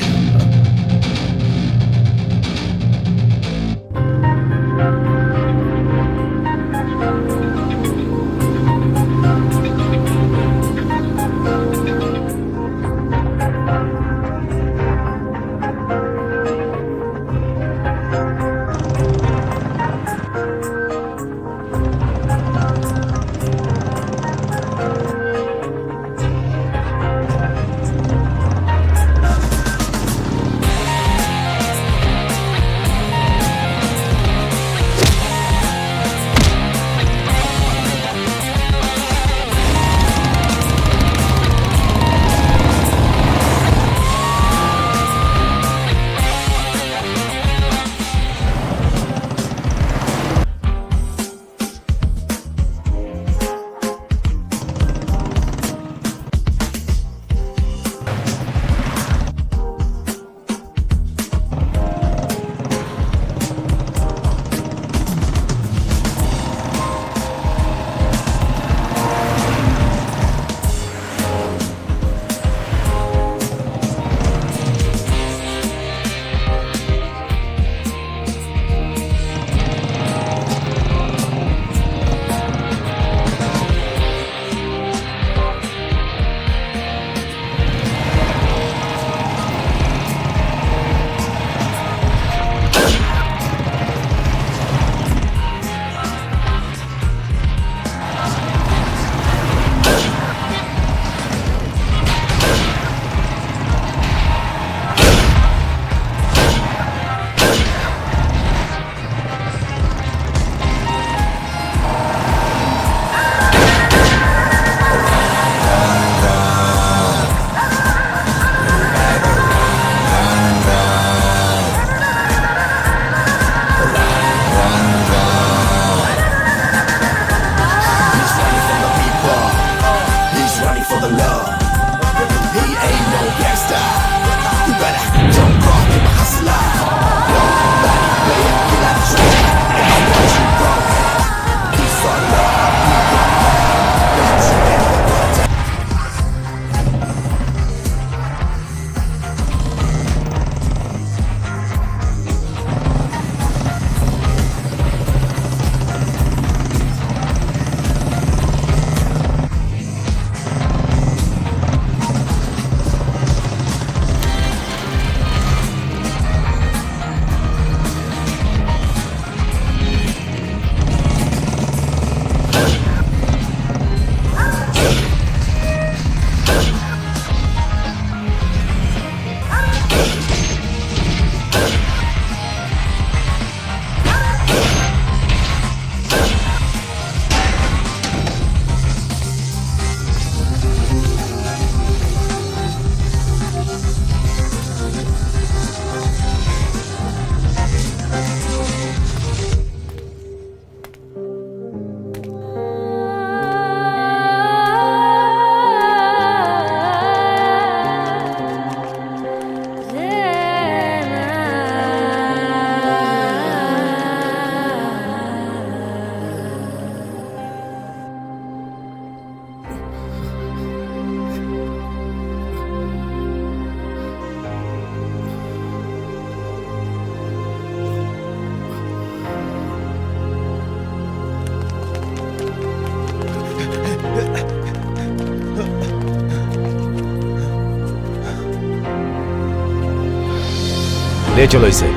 ले चलो इसे।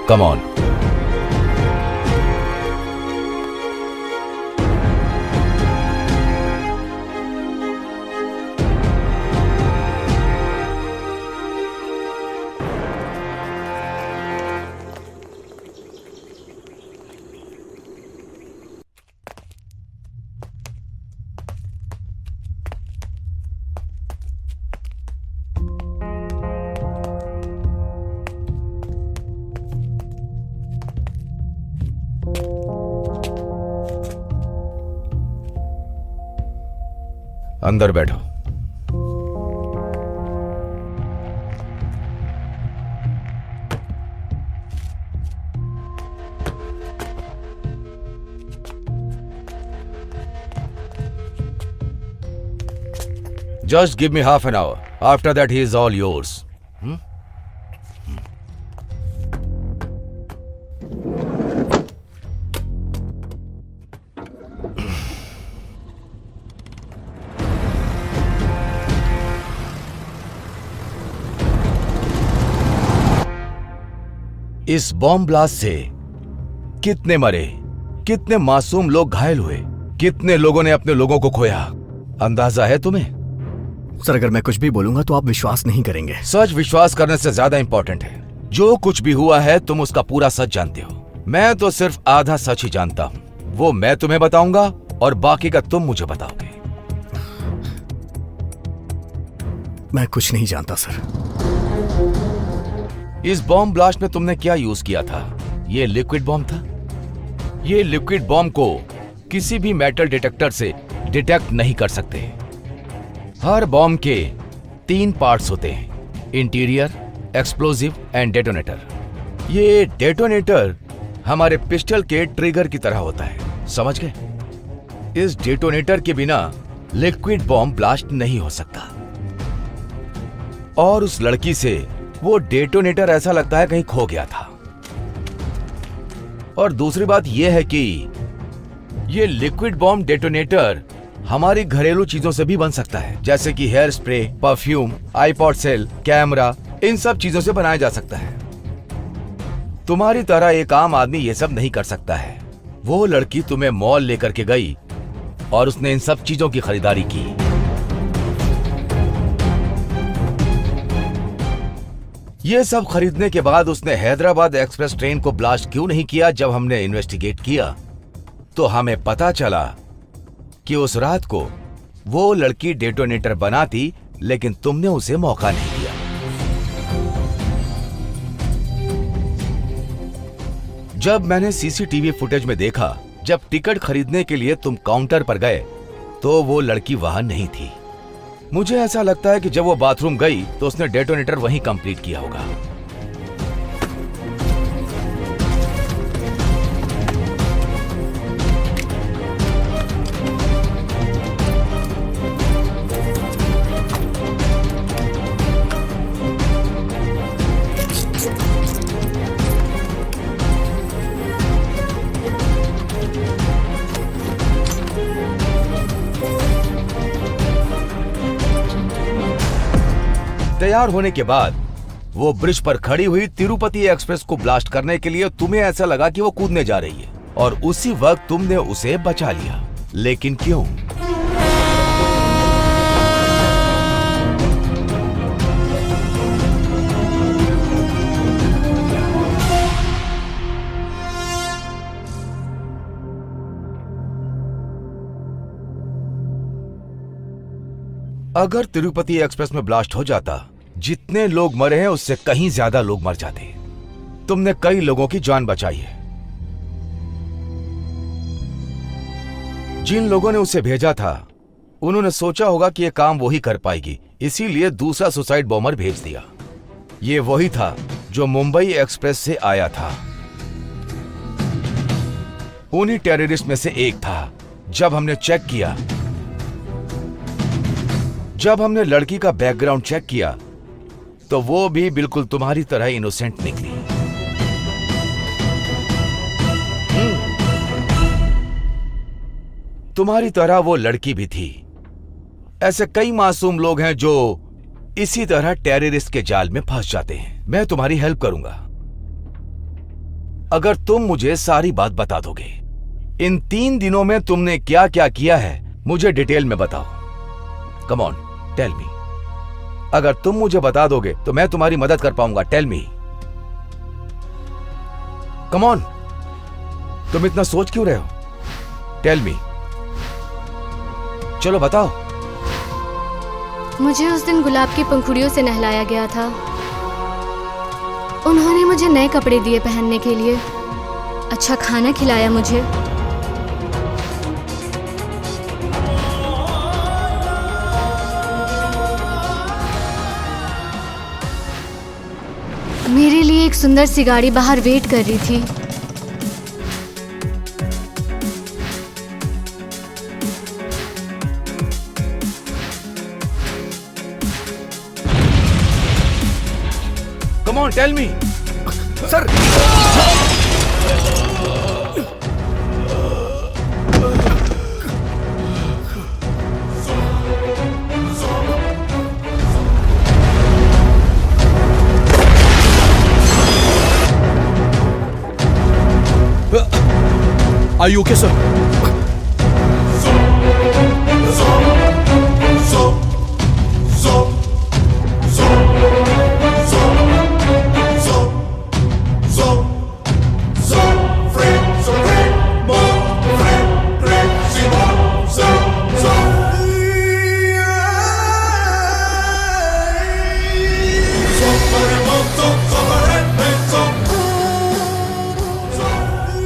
Come on. अंदर बैठो। Just give me half an hour. After that, he is all yours. इस बॉम्ब ब्लास्ट से कितने मरे, कितने मासूम लोग घायल हुए, कितने लोगों ने अपने लोगों को खोया, अंदाजा है तुम्हें? सर, अगर मैं कुछ भी बोलूंगा तो आप विश्वास नहीं करेंगे। सच विश्वास करने से ज्यादा इंपॉर्टेंट है। जो कुछ भी हुआ है तुम उसका पूरा सच जानते हो। मैं तो सिर्फ आधा सच ही जानता हूं। वो मैं तुम्हें बताऊंगा और बाकी का तुम मुझे बताओगे। मैं कुछ नहीं जानता सर। इस बॉम्ब ब्लास्ट में तुमने क्या यूज किया था? ये लिक्विड बॉम्ब था। ये लिक्विड बॉम्ब को किसी भी मेटल डिटेक्टर से डिटेक्ट नहीं कर सकते। हर बॉम्ब के 3 पार्ट्स होते हैं, इंटीरियर, एक्सप्लोजिव एंड डेटोनेटर। ये डेटोनेटर हमारे पिस्टल के ट्रिगर की तरह होता है, समझ गए? इस डेटोनेटर के बिना लिक्विड बॉम्ब ब्लास्ट नहीं हो सकता। और उस लड़की से वो डेटोनेटर ऐसा लगता है कहीं खो गया था। और दूसरी बात यह है कि ये लिक्विड बॉम्ब डेटोनेटर हमारी घरेलू चीजों से भी बन सकता है, जैसे कि hair spray, perfume, iPod cell, camera, इन सब चीजों से बनाया जा सकता है। तुम्हारी तरह एक आम आदमी ये सब नहीं कर सकता है। वो लड़की तुम्हें मॉल लेकर के गई और उसने इन सब चीजों की खरीदारी की। ये सब खरीदने के बाद उसने हैदराबाद एक्सप्रेस ट्रेन को ब्लास्ट क्यों नहीं किया? जब हमने इन्वेस्टिगेट किया तो हमें पता चला कि उस रात को वो लड़की डेटोनेटर बनाती, लेकिन तुमने उसे मौका नहीं दिया। जब मैंने सीसीटीवी फुटेज में देखा, जब टिकट खरीदने के लिए तुम काउंटर पर गए तो वो लड़की वहां नहीं थी। मुझे ऐसा लगता है कि जब वो बाथरूम गई तो उसने डेटोनेटर वहीं कंप्लीट किया होगा। तैयार होने के बाद वो ब्रिज पर खड़ी हुई तिरुपति एक्सप्रेस को ब्लास्ट करने के लिए तुम्हें ऐसा लगा कि वो कूदने जा रही है, और उसी वक्त तुमने उसे बचा लिया। लेकिन क्यों? अगर तिरुपति एक्सप्रेस में ब्लास्ट हो जाता, जितने लोग मरे हैं उससे कहीं ज्यादा लोग मर जाते। तुमने कई लोगों की जान बचाई है। जिन लोगों ने उसे भेजा था उन्होंने सोचा होगा कि यह काम वही कर पाएगी, इसीलिए दूसरा सुसाइड बॉम्बर भेज दिया। ये वही था जो मुंबई एक्सप्रेस से आया था। उन्हीं टेररिस्ट में से एक था। जब हमने चेक किया, जब हमने लड़की का बैकग्राउंड चेक किया तो वो भी बिल्कुल तुम्हारी तरह इनोसेंट निकली। तुम्हारी तरह वो लड़की भी थी। ऐसे कई मासूम लोग हैं जो इसी तरह टेररिस्ट के जाल में फंस जाते हैं। मैं तुम्हारी हेल्प करूंगा अगर तुम मुझे सारी बात बता दोगे। इन 3 दिनों में तुमने क्या क्या किया है मुझे डिटेल में बताओ। Come on, tell me. अगर तुम मुझे बता दोगे तो मैं तुम्हारी मदद कर पाऊंगा। Tell me, come on. तुम इतना सोच क्यों रहे हो? टेल मी, चलो बताओ। मुझे उस दिन गुलाब की पंखुड़ियों से नहलाया गया था। उन्होंने मुझे नए कपड़े दिए पहनने के लिए, अच्छा खाना खिलाया मुझे। मेरे लिए एक सुंदर सी गाड़ी बाहर वेट कर रही थी। Come on, tell me. Sir, Are you okay, sir?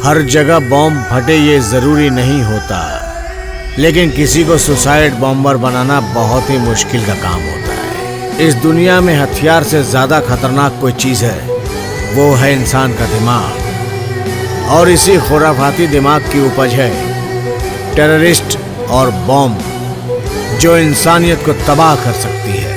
हर जगह बॉम्ब फटे ये जरूरी नहीं होता, लेकिन किसी को सुसाइड बॉम्बर बनाना बहुत ही मुश्किल का काम होता है। इस दुनिया में हथियार से ज्यादा खतरनाक कोई चीज है, वो है इंसान का दिमाग। और इसी खुराफाती दिमाग की उपज है टेररिस्ट और बॉम्ब, जो इंसानियत को तबाह कर सकती है।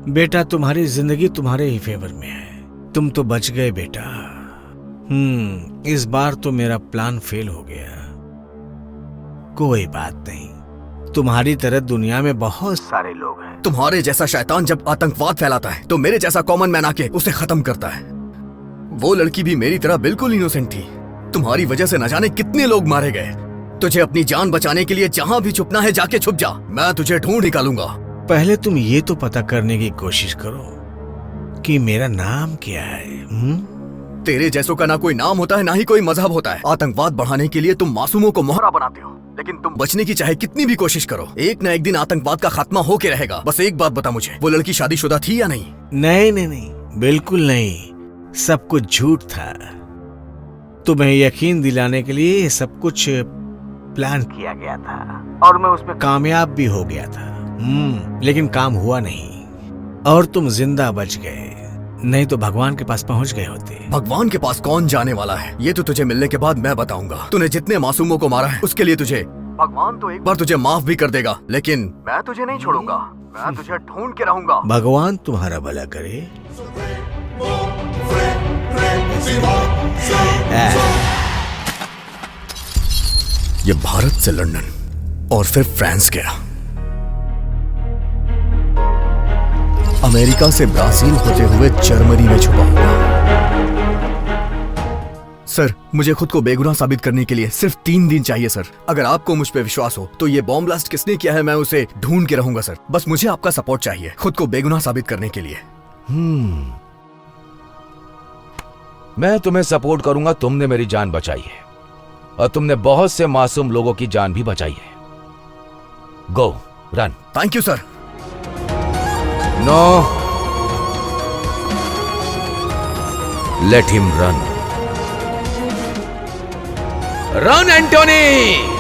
बेटा, तुम्हारी जिंदगी तुम्हारे ही फेवर में है। तुम तो बच गए बेटा। इस बार तो मेरा प्लान फेल हो गया। कोई बात नहीं, तुम्हारी तरह दुनिया में बहुत सारे लोग हैं। तुम्हारे जैसा शैतान जब आतंकवाद फैलाता है तो मेरे जैसा कॉमन मैन आके उसे खत्म करता है। वो लड़की भी मेरी तरह बिल्कुल इनोसेंट थी। तुम्हारी वजह से न जाने कितने लोग मारे गए। तुझे अपनी जान बचाने के लिए जहाँ भी छुपना है जाके छुप जा, मैं तुझे ढूंढ निकालूंगा। पहले तुम ये तो पता करने की कोशिश करो कि मेरा नाम क्या है। तेरे जैसों का ना कोई नाम होता है ना ही कोई मजहब होता है। आतंकवाद बढ़ाने के लिए तुम मासूमों को मोहरा बनाते हो, लेकिन तुम बचने की चाहे कितनी भी कोशिश करो, एक ना एक दिन आतंकवाद का खात्मा होके रहेगा। बस एक बात बता मुझे, वो लड़की शादीशुदा थी या नहीं? नहीं नहीं नहीं, बिल्कुल नहीं। सब कुछ झूठ था। तुम्हें यकीन दिलाने के लिए ये सब कुछ प्लान किया गया था और मैं उसमें कामयाब भी हो गया था। लेकिन काम हुआ नहीं और तुम जिंदा बच गए, नहीं तो भगवान के पास पहुंच गए होते। भगवान के पास कौन जाने वाला है, ये तो तुझे मिलने के बाद मैं बताऊंगा। तूने जितने मासूमों को मारा है उसके लिए तुझे भगवान तो एक बार तुझे माफ भी कर देगा, लेकिन मैं तुझे नहीं छोड़ूंगा। मैं तुझे ढूंढ के रहूंगा। भगवान तुम्हारा भला करे। ये भारत से लंदन और फिर फ्रांस गया, अमेरिका से ब्राजील होते हुए जर्मनी में छुपा हुआ। सर, मुझे खुद को बेगुनाह साबित करने के लिए सिर्फ 3 दिन चाहिए सर। अगर आपको मुझ पे विश्वास हो तो ये बॉम्ब ब्लास्ट किसने किया है मैं उसे ढूंढ के रहूंगा सर। बस मुझे आपका सपोर्ट चाहिए खुद को बेगुनाह साबित करने के लिए। मैं तुम्हें सपोर्ट करूंगा। तुमने मेरी जान बचाई है और तुमने बहुत से मासूम लोगों की जान भी बचाई है। Go run. Thank you sir. No, let him run. Run Antony.